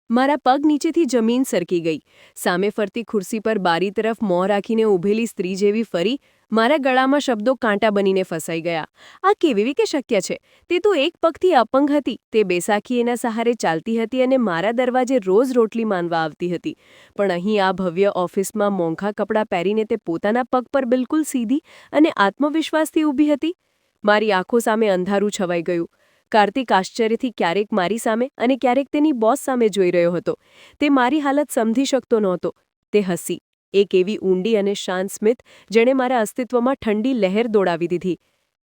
મારા પગ નીચેથી જમીન સરકી ગઈ. સામે ફરતી ખુરશી પર બારી તરફ મોં રાખીને ઊભેલી સ્ત્રી જેવી ફરી મારા ગળામાં શબ્દો કાંટા બનીને ફસાઈ ગયા. આ કેવી રીતે શક્ય છે? તે તો એક પગથી અપંગ હતી, તે બેસાખી એના સહારે ચાલતી હતી અને મારા દરવાજે રોજ રોટલી માંગવા આવતી હતી. પણ અહીં આ ભવ્ય ઓફિસમાં મોંઘા કપડાં પહેરીને તે પોતાના પગ પર બિલકુલ સીધી અને આત્મવિશ્વાસથી ઊભી હતી. મારી આંખો સામે અંધારું છવાઈ ગયું. કાર્તિક આશ્ચર્યથી ક્યારેક મારી સામે અને ક્યારેક તેની બોસ સામે જોઈ રહ્યો હતો. તે મારી હાલત સમજી શકતો નહોતો. તે હસી, એક એવી ઊંડી અને શાંત સ્મિત જેણે મારા અસ્તિત્વમાં ઠંડી લહેર દોડાવી દીધી.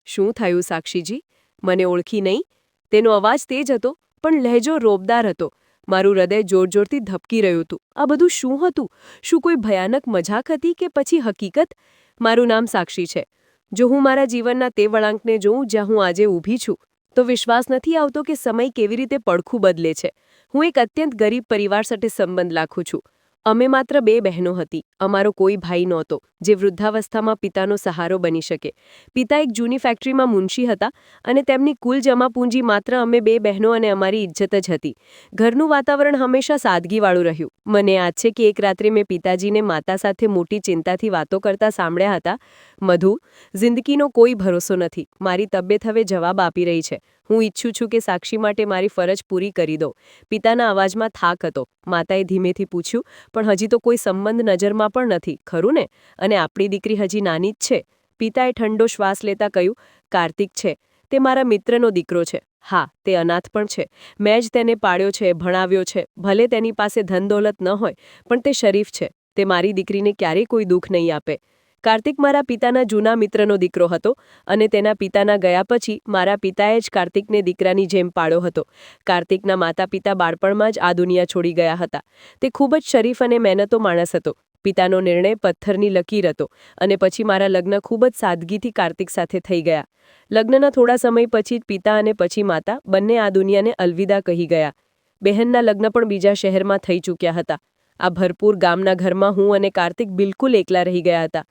શું થયું સાક્ષીજી? મને ઓળખી નહીં? તેનો અવાજ તેજ હતો, પણ લહેજો રોબદાર હતો. મારું હૃદય જોરજોરથી ધબકી રહ્યું હતું. આ બધું શું હતું? શું કોઈ ભયાનક મજાક હતી કે પછી હકીકત? મારું નામ સાક્ષી છે. જો હું મારા જીવનના તે વળાંકને જોઉં જ્યાં હું આજે ઊભી છું, તો વિશ્વાસ નથી આવતો કે સમય કેવી રીતે પડખું બદલે છે. હું એક અત્યંત ગરીબ પરિવાર સાથે સંબંધ રાખું છું. અમે માત્ર 2 બહેનો હતી. અમારો કોઈ ભાઈ નહોતો, જે વૃદ્ધાવસ્થામાં પિતાનો સહારો બની શકે. પિતા એક જૂની ફેક્ટરીમાં મુનશી હતા અને તેમની કુલ જમાપૂંજી માત્ર અમે 2 બહેનો અને અમારી ઇજ્જત જ હતી. ઘરનું વાતાવરણ હંમેશા સાદગીવાળું રહ્યું. મને યાદ છે કે એક રાત્રે મેં પિતાજીને માતા સાથે મોટી ચિંતાથી વાતો કરતા સાંભળ્યા હતા. મધુ, જિંદગીનો કોઈ ભરોસો નથી. મારી તબિયત હવે જવાબ આપી રહી છે. હું ઈચ્છું છું કે સાક્ષી માટે મારી ફરજ પૂરી કરી દો. પિતાના અવાજમાં થાક હતો. માતાએ ધીમેથી પૂછ્યું, પણ હજી તો કોઈ સંબંધ નજરમાં પણ નથી, ખરું ને? અને આપણી દીકરી હજી નાની જ છે. પિતાએ ઠંડો શ્વાસ લેતા કહ્યું, કાર્તિક છે. તે મારા મિત્રનો દીકરો છે. હા, તે અનાથ પણ છે. મેં જ તેને પાળ્યો છે, ભણાવ્યો છે. ભલે તેની પાસે ધન દોલત ન હોય, પણ તે શરીફ છે. તે મારી દીકરીને ક્યારેય કોઈ દુઃખ નહીં આપે. કાર્તિક મારા પિતાના જૂના મિત્રનો દીકરો હતો અને તેના પિતાના ગયા પછી મારા પિતાએ જ કાર્તિકને દીકરાની જેમ પાળ્યો હતો. કાર્તિકના માતા પિતા બાળપણમાં જ આ દુનિયા છોડી ગયા હતા. તે ખૂબ જ શરીફ અને મહેનતો માણસ હતો. પિતાનો નિર્ણય પથ્થરની લકીર હતો અને પછી મારા લગ્ન ખૂબ જ સાદગીથી કાર્તિક સાથે થઈ ગયા. લગ્નના થોડા સમય પછી જ પિતા અને પછી માતા બંને આ દુનિયાને અલવિદા કહી ગયા. બહેનના લગ્ન પણ બીજા શહેરમાં થઈ ચૂક્યા હતા. આ ભરપૂર ગામના ઘરમાં હું અને કાર્તિક બિલકુલ એકલા રહી ગયા હતા.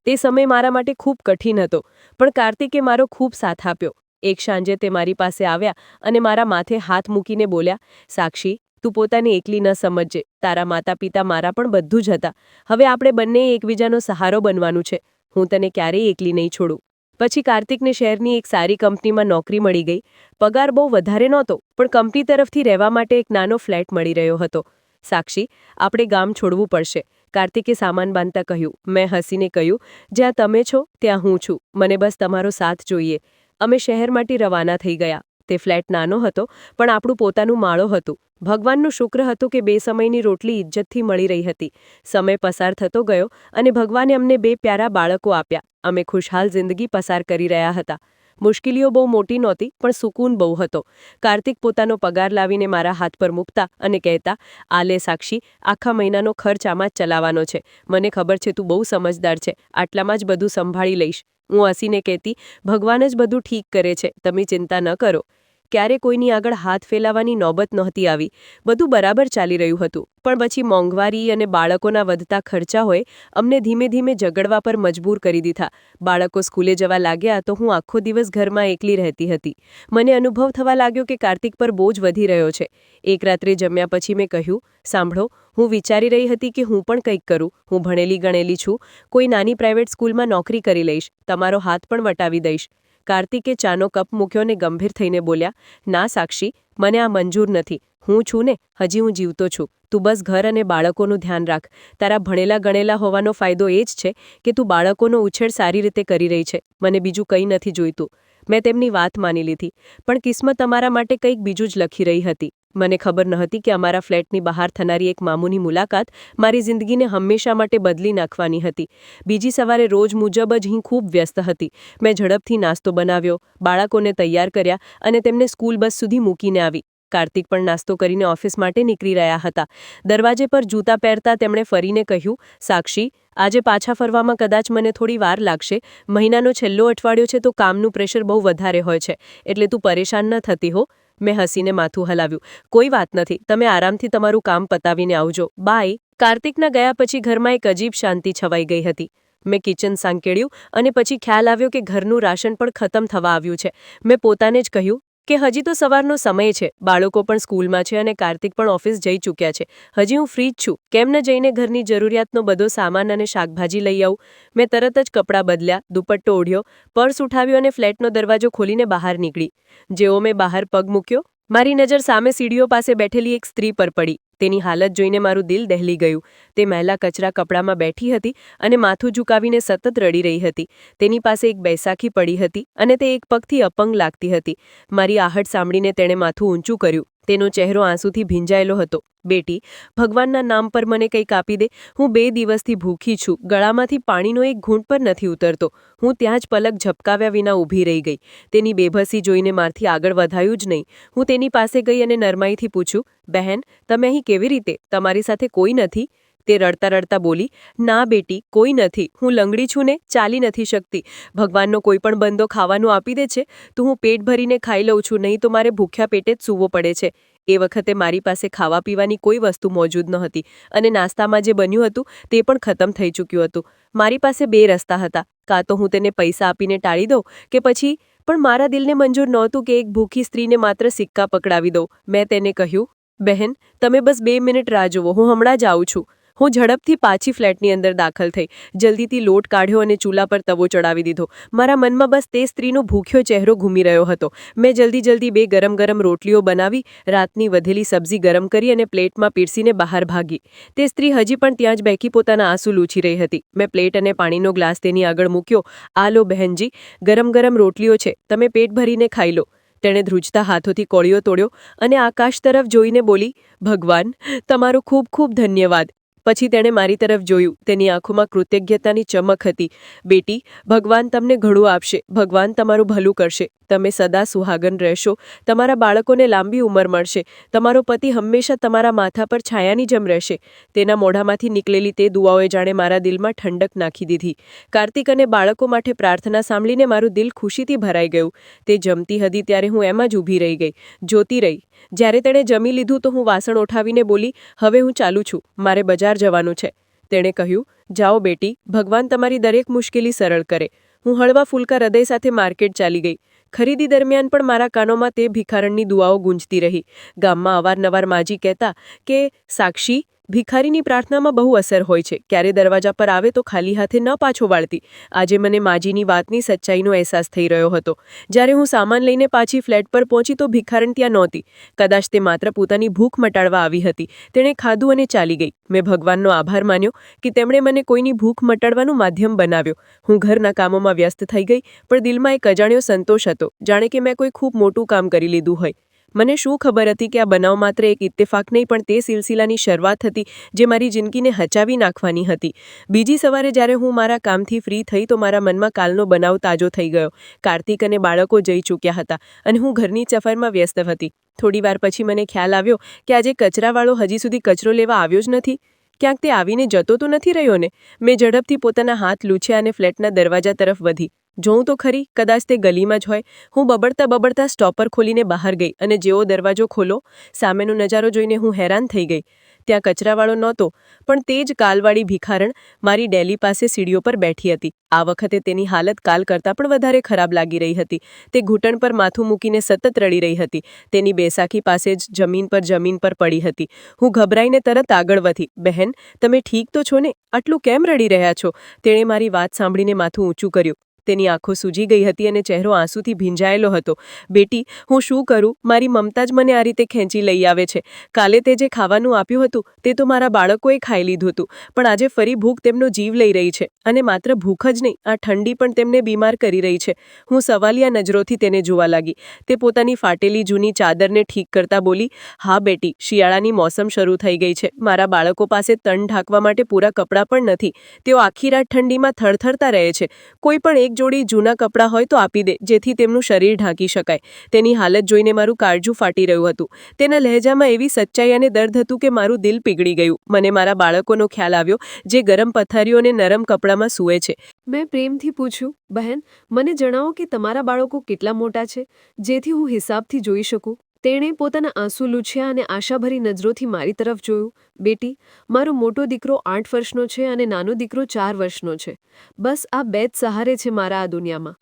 તે સમય મારા માટે ખૂબ કઠિન હતો, પણ કાર્તિકે મારો ખૂબ સાથ આપ્યો. એક સાંજે તે મારી પાસે આવ્યા અને મારા માથે હાથ મૂકીને બોલ્યા, સાક્ષી, તું પોતાને એકલી ન સમજજે. તારા માતા પિતા મારા પણ બધું જ હતા. હવે આપણે બંને એકબીજાનો સહારો બનવાનું છે. હું તને ક્યારેય એકલી નહીં છોડું. પછી કાર્તિકને શહેરની એક સારી કંપનીમાં નોકરી મળી ગઈ. પગાર બહુ વધારે નહોતો, પણ કંપની તરફથી રહેવા માટે એક નાનો ફ્લેટ મળી રહ્યો હતો. સાક્ષી, આપણે ગામ છોડવું પડશે, કાર્તિકે સામાન બાંધતા કહ્યું. મેં હસીને કહ્યું, જ્યાં તમે છો ત્યાં હું છું. મને બસ તમારો સાથ જોઈએ. અમે શહેર માટે રવાના થઈ ગયા. તે ફ્લેટ નાનો હતો, પણ આપણું પોતાનું માળો હતું. ભગવાનનું શુક્ર હતું કે 2 સમયની રોટલી ઇજ્જતથી મળી રહી હતી. સમય પસાર થતો ગયો અને ભગવાને અમને 2 પ્યારા બાળકો આપ્યા. અમે ખુશહાલ જિંદગી પસાર કરી રહ્યા હતા. મુશ્કેલીઓ બહુ મોટી નહોતી, પણ સુકૂન બહુ હતો. કાર્તિક પોતાનો પગાર લાવીને મારા હાથ પર મૂકતા અને કહેતા, આ લે સાક્ષી, આખા મહિનાનો ખર્ચ આમાં જ ચલાવવાનો છે. મને ખબર છે તું બહુ સમજદાર છે. આટલામાં જ બધું સંભાળી લઈશ. હું હસીને કહેતી, ભગવાન જ બધું ઠીક કરે છે, તમે ચિંતા ન કરો. ક્યારે કોઈની આગળ હાથ ફેલાવાની નોબત નહોતી આવી. બધું બરાબર ચાલી રહ્યું હતું. પણ પછી મોંઘવારી અને બાળકોના વધતા ખર્ચાઓએ અમને ધીમે ધીમે ઝઘડવા પર મજબૂર કરી દીધા. બાળકો સ્કૂલે જવા લાગ્યા તો હું આખો દિવસ ઘરમાં એકલી રહેતી હતી. મને અનુભવ થવા લાગ્યો કે કાર્તિક પર બોજ વધી રહ્યો છે. એક રાત્રે જમ્યા પછી મેં કહ્યું, સાંભળો, હું વિચારી રહી હતી કે હું પણ કંઈક કરું. હું ભણેલી ગણેલી છું. કોઈ નાની પ્રાઇવેટ સ્કૂલમાં નોકરી કરી લઈશ. તમારો હાથ પણ વટાવી દઈશ. કાર્તિકે ચાનો કપ મૂક્યો ને ગંભીર થઈને બોલ્યા, ના સાક્ષી, મને આ મંજૂર નથી. હું છું ને, હજી હું જીવતો છું. તું બસ ઘર અને બાળકોનું ધ્યાન રાખ. તારા ભણેલા ગણેલા હોવાનો ફાયદો એ જ છે કે તું બાળકોનો ઉછેર સારી રીતે કરી રહી છે. મને બીજું કંઈ નથી જોઈતું. મેં તેમની વાત માની લીધી. પણ કિસ્મત અમારા માટે કંઈક બીજું જ લખી રહી હતી. મને ખબર નહોતી કે અમારા ફ્લેટની બહાર થનારી એક મામૂની મુલાકાત મારી જિંદગીને હંમેશા માટે બદલી નાખવાની હતી. બીજી સવારે રોજ મુજબ જ હું ખૂબ વ્યસ્ત હતી. મેં ઝડપથી નાસ્તો બનાવ્યો, બાળકોને તૈયાર કર્યા અને તેમને સ્કૂલ બસ સુધી મૂકીને આવી. કાર્તિક પણ નાસ્તો કરીને ઓફિસ માટે નીકળી રહ્યા હતા. દરવાજે પર જૂતા પહેરતા તેમણે ફરીને કહ્યું, સાક્ષી, આજે પાછા ફરવામાં કદાચ મને થોડી વાર લાગશે. મહિનાનો છેલ્લો અઠવાડિયો છે તો કામનું પ્રેશર બહુ વધારે હોય છે. એટલે તું પરેશાન ન થતી હો. મેં હસીને માથું હલાવ્યું. કોઈ વાત નથી, તમે આરામથી તમારું કામ પતાવીને આવજો. બાય. કાર્તિકના ગયા પછી ઘરમાં એક અજીબ શાંતિ છવાઈ ગઈ હતી. મેં કિચન સાંકેળ્યું અને પછી ખ્યાલ આવ્યો કે ઘરનું રાશન પણ ખતમ થવા આવ્યું છે. મેં પોતાને જ કહ્યું, કે હજી તો સવારનો સમય છે, બાળકો પણ સ્કૂલમાં છે અને કાર્તિક પણ ઓફિસ જઈ ચૂક્યા છે. હજી હું ફ્રી જ છું. કેમ ન જઈને ઘરની જરૂરિયાતનો બધો સામાન અને શાકભાજી લઈ આવું? મેં તરત જ કપડાં બદલ્યા, દુપટ્ટો ઓઢ્યો, પર્સ ઉઠાવ્યો અને ફ્લેટનો દરવાજો ખોલીને બહાર નીકળી. જેવો મેં બહાર પગ મૂક્યો, મારી નજર સામે સીડીઓ પાસે બેઠેલી એક સ્ત્રી પર પડી. તેની હાલત જોઈને મારું દિલ દહેલી ગયું. તે મહિલા કચરા કપડામાં બેઠી હતી અને માથું ઝુકાવીને સતત રડી રહી હતી. તેની પાસે એક બૈસાખી પડી હતી અને તે એક પગથી અપંગ લાગતી હતી. મારી આહટ સાંભળીને તેણે માથું ઊંચું કર્યું. તેનો ચહેરો આંસુથી ભીંજાયેલો હતો. બેટી, ભગવાનના નામ પર મને કંઈક આપી દે. હું 2 દિવસથી ભૂખી છું. ગળામાંથી પાણીનો એક ઘૂંટ પર નથી ઉતરતો. હું ત્યાં જ પલક ઝબકાવ્યા વિના ઊભી રહી ગઈ. તેની બેભસી જોઈને મારથી આગળ વધાયું જ નહીં. હું તેની પાસે ગઈ અને નરમાઈથી પૂછ્યું, બહેન, તમે અહીં કેવી રીતે? તમારી સાથે કોઈ નથી? તે રડતા રડતા બોલી, ના બેટી, કોઈ નથી. હું લંગડી છું ને, ચાલી નથી શકતી. ભગવાનનો કોઈ પણ બંદો ખાવાનું આપી દે છે તો હું પેટ ભરીને ખાઈ લઉં છું, નહીં તો મારે ભૂખ્યા પેટે જ સૂવો પડે છે. એ વખતે મારી પાસે ખાવા પીવાની કોઈ વસ્તુ મોજૂદ ન હતી અને નાસ્તામાં જે બન્યું હતું તે પણ ખતમ થઈ ચૂક્યું હતું. મારી પાસે 2 રસ્તા હતા. કાં તો હું તેને પૈસા આપીને ટાળી દઉં કે પછી પણ મારા દિલને મંજૂર નહોતું કે એક ભૂખી સ્ત્રીને માત્ર સિક્કા પકડાવી દઉં. મેં તેને કહ્યું, બહેન, તમે બસ 2 મિનિટ રાહ જુઓ, હું હમણાં જ આવું છું. હું ઝડપથી પાછી ફ્લેટની અંદર દાખલ થઈ. જલ્દીથી લોટ કાઢ્યો અને ચૂલા પર તવો ચડાવી દીધો. મારા મનમાં બસ તે સ્ત્રીનો ભૂખ્યો ચહેરો ઘૂમી રહ્યો હતો. મેં જલ્દી 2 ગરમ ગરમ રોટલીઓ બનાવી, રાતની વધેલી સબ્જી ગરમ કરી અને પ્લેટમાં પીરસીને બહાર ભાગી. તે સ્ત્રી હજી પણ ત્યાં જ બેઠી પોતાના આંસુ લૂછી રહી હતી. મેં પ્લેટ અને પાણીનો ગ્લાસ તેની આગળ મૂક્યો. આ લો બહેનજી, ગરમ ગરમ રોટલીઓ છે, તમે પેટ ભરીને ખાઈ લો. તેણે ધ્રુજતા હાથોથી કોળિયો તોડ્યો અને આકાશ તરફ જોઈને બોલી, ભગવાન, તમારો ખૂબ ખૂબ ધન્યવાદ. પછી તેણે મારી તરફ જોયું. તેની આંખોમાં કૃતજ્ઞતાની ચમક હતી. બેટી, ભગવાન તમને ઘણું આપશે. ભગવાન તમારું ભલું કરશે. તમે સદા સુહાગન રહેશો. તમારા બાળકોને લાંબી ઉંમર મળશે. તમારો પતિ હંમેશા તમારા માથા પર છાયાની જેમ રહેશે. તેના મોઢામાંથી નીકળેલી તે દુઆઓએ જાણે મારા દિલમાં ઠંડક નાખી દીધી. કાર્તિક અને બાળકો માટે પ્રાર્થના સાંભળીને મારું દિલ ખુશીથી ભરાઈ ગયું. તે જમતી હતી ત્યારે હું એમ જ ઊભી રહી ગઈ, જોતી રહી. જ્યારે તેણે જમી લીધું તો હું વાસણ ઉઠાવીને બોલી, હવે હું ચાલું છું, મારે બજાર જવાનું છે. તેણે કહ્યું, જાઓ બેટી, ભગવાન તમારી દરેક મુશ્કેલી સરળ કરે. હું હળવા ફૂલકા હૃદય સાથે માર્કેટ ચાલી ગઈ. ખરીદી દરમિયાન પણ મારા કાનોમાં તે ભિખારણની દુઆઓ ગૂંજતી રહી. ગામમાં અવારનવાર માજી કહેતા કે, સાક્ષી, ભિખારીની પ્રાર્થનામાં બહુ અસર હોય છે. ક્યારે દરવાજા પર આવે તો ખાલી હાથે ન પાછો વાળતી. આજે મને માજીની વાતની સચ્ચાઈનો અહેસાસ થઈ રહ્યો હતો. જ્યારે હું સામાન લઈને પાછી ફ્લેટ પર પહોંચી તો ભિખારણ ત્યાં નહોતી. કદાચ તે માત્ર પોતાની ભૂખ મટાડવા આવી હતી. તેણે ખાધું અને ચાલી ગઈ. મેં ભગવાનનો આભાર માન્યો કે તેમણે મને કોઈની ભૂખ મટાડવાનું માધ્યમ બનાવ્યો. હું ઘરના કામોમાં વ્યસ્ત થઈ ગઈ, પણ દિલમાં એક અજાણ્યો સંતોષ હતો, જાણે કે મેં કોઈ ખૂબ મોટું કામ કરી લીધું હોય. મને શું ખબર હતી કે આ બનાવ માત્ર એક ઇત્તેફાક નહીં પણ તે સિલસિલાની શરૂઆત હતી જે મારી જિંદગીને હચાવી નાખવાની હતી. બીજી સવારે જ્યારે હું મારા કામથી ફ્રી થઈ તો મારા મનમાં કાલનો બનાવ તાજો થઈ ગયો. કાર્તિક અને બાળકો જઈ ચૂક્યા હતા અને હું ઘરની સફાઈમાં વ્યસ્ત હતી. થોડી વાર પછી મને ખ્યાલ આવ્યો કે આજે કચરાવાળો હજી સુધી કચરો લેવા આવ્યો જ નથી. ક્યાંક તે આવીને જતો તો નથી રહ્યો ને? મેં ઝડપથી પોતાના હાથ લૂછ્યા અને ફ્લેટના દરવાજા તરફ વધી. જોઉં તો ખરી, કદાચ તે ગલીમાં જ હોય. હું બબડતા સ્ટોપર ખોલીને બહાર ગઈ અને જેવો દરવાજો ખોલો, સામેનો નજારો જોઈને હું હેરાન થઈ ગઈ. ત્યાં કચરાવાળો નહોતો, પણ તે જ કાલવાળી ભિખારણ મારી ડેલી પાસે સીડીઓ પર બેઠી હતી. આ વખતે તેની હાલત કાલ કરતાં પણ વધારે ખરાબ લાગી રહી હતી. તે ઘૂંટણ પર માથું મૂકીને સતત રડી રહી હતી. તેની બેસાખી પાસે જ જમીન પર પડી હતી. હું ગભરાઈને તરત આગળ વધી. બહેન, તમે ઠીક તો છો ને? આટલું કેમ રડી રહ્યા છો? તેણે મારી વાત સાંભળીને માથું ઊંચું કર્યું. તેની આંખો સૂજી ગઈ હતી અને ચહેરો આંસુથી ભીંજાયેલો હતો. બેટી, હું શું કરું? મારી મમતા જ મને આ રીતે ખેંચી લઈ આવે છે. કાલે તે જે ખાવાનું આપ્યું હતું તે તો મારા બાળકોએ ખાઈ લીધું હતું, પણ આજે ફરી ભૂખ તેમનો જીવ લઈ રહી છે. અને માત્ર ભૂખ જ નહીં, આ ઠંડી પણ તેમને બીમાર કરી રહી છે. હું સવાલિયા નજરોથી તેને જોવા લાગી. તે પોતાની ફાટેલી જૂની ચાદરને ઠીક કરતા બોલી, હા બેટી, શિયાળાની મોસમ શરૂ થઈ ગઈ છે. મારા બાળકો પાસે તન ઢાંકવા માટે પૂરા કપડાં પણ નથી. તેઓ આખી રાત ઠંડીમાં થરથરતા રહે છે. કોઈ પણ એક જોડી જૂના કપડાં હોય તો આપી દે, જેથી તેમનું શરીર ઢાંકી શકાય. તેની હાલત જોઈને મારું કાળજું ફાટી રહ્યું હતું. તેના લહેજામાં એવી સચ્ચાઈ અને દર્દ હતું કે મારું દિલ પીગળી ગયું. મને મારા બાળકોનો ખ્યાલ આવ્યો, જે ગરમ પથારીઓ અને નરમ કપડામાં સૂવે છે. મેં પ્રેમથી પૂછ્યું, બહેન, મને જણાવો કે તમારા બાળકો કેટલા મોટા છે, જેથી હું હિસાબથી જોઈ શકું. તેણે પોતાના આંસુ લૂછ્યા અને આશાભરી નજરોથી મારી તરફ જોયું. બેટી, મારો મોટો દીકરો 8 વર્ષનો છે અને નાનો દીકરો 4 વર્ષનો છે. બસ આ 2 જ સહારે છે મારા આ દુનિયામાં.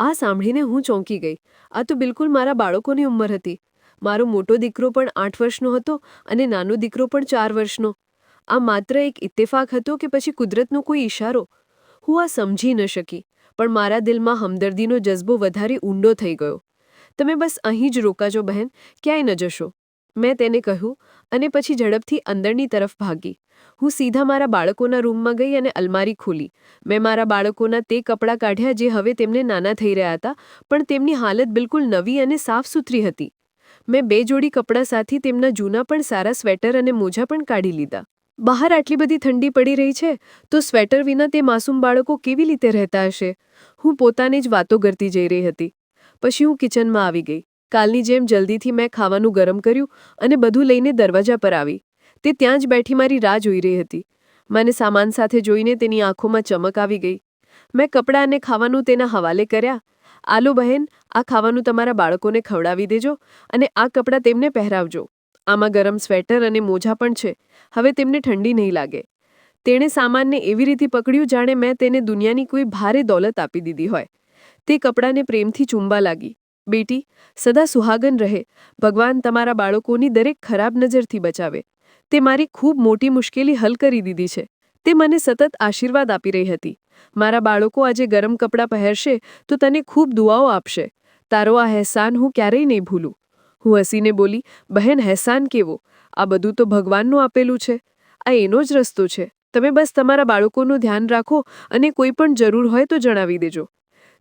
આ સાંભળીને હું ચોંકી ગઈ. આ તો બિલકુલ મારા બાળકોની ઉંમર હતી. મારો મોટો દીકરો પણ 8 વર્ષનો હતો અને નાનો દીકરો પણ 4 વર્ષનો. આ માત્ર એક ઇત્તેફાક હતો કે પછી કુદરતનો કોઈ ઇશારો? હું આ સમજી ન શકી, પણ મારા દિલમાં હમદર્દીનો જજ્બો વધારે ઊંડો થઈ ગયો. તમે બસ અહીં જ રોકાજો બહેન, ક્યાંય ન જશો, મેં તેને કહ્યું અને પછી ઝડપથી અંદરની તરફ ભાગી. હું સીધા મારા બાળકોના રૂમમાં ગઈ અને અલમારી ખોલી. મેં મારા બાળકોના તે કપડાં કાઢ્યા જે હવે તેમને નાના થઈ રહ્યા હતા, પણ તેમની હાલત બિલકુલ નવી અને સાફ સુથરી હતી. મેં 2 જોડી કપડાં સાથે તેમના જૂના પણ સારા સ્વેટર અને મોજા પણ કાઢી લીધા. બહાર આટલી બધી ઠંડી પડી રહી છે, તો સ્વેટર વિના તે માસૂમ બાળકો કેવી રીતે રહેતા હશે? હું પોતાને જ વાતો કરતી જઈ રહી હતી. પછી હું કિચનમાં આવી ગઈ. કાલની જેમ જલ્દીથી મેં ખાવાનું ગરમ કર્યું અને બધું લઈને દરવાજા પર આવી. તે ત્યાં જ બેઠી મારી રાહ જોઈ રહી હતી. મને સામાન સાથે જોઈને તેની આંખોમાં ચમક આવી ગઈ. મેં કપડાં અને ખાવાનું તેના હવાલે કર્યા. આલો બહેન, આ ખાવાનું તમારા બાળકોને ખવડાવી દેજો અને આ કપડાં તેમને પહેરાવજો. આમાં ગરમ સ્વેટર અને મોજા પણ છે. હવે તેમને ઠંડી નહીં લાગે. તેણે સામાનને એવી રીતે પકડ્યું જાણે મેં તેને દુનિયાની કોઈ ભારે દોલત આપી દીધી હોય. તે કપડાને પ્રેમથી ચૂંબવા લાગી. બેટી, સદા સુહાગન રહે. ભગવાન તમારા બાળકોની દરેક ખરાબ નજરથી બચાવે. તે મારી ખૂબ મોટી મુશ્કેલી હલ કરી દીધી છે. તે મને સતત આશીર્વાદ આપી રહી હતી. મારા બાળકો આજે ગરમ કપડાં પહેરશે તો તને ખૂબ દુઆઓ આપશે. તારો આ અહેસાન હું ક્યારેય નહીં ભૂલું. હું હસીને બોલી, બહેન, અહેસાન કેવો? આ બધું તો ભગવાનનું આપેલું છે. આ એનો જ રસ્તો છે. તમે બસ તમારા બાળકોનું ધ્યાન રાખો અને કોઈ પણ જરૂર હોય તો જણાવી દેજો.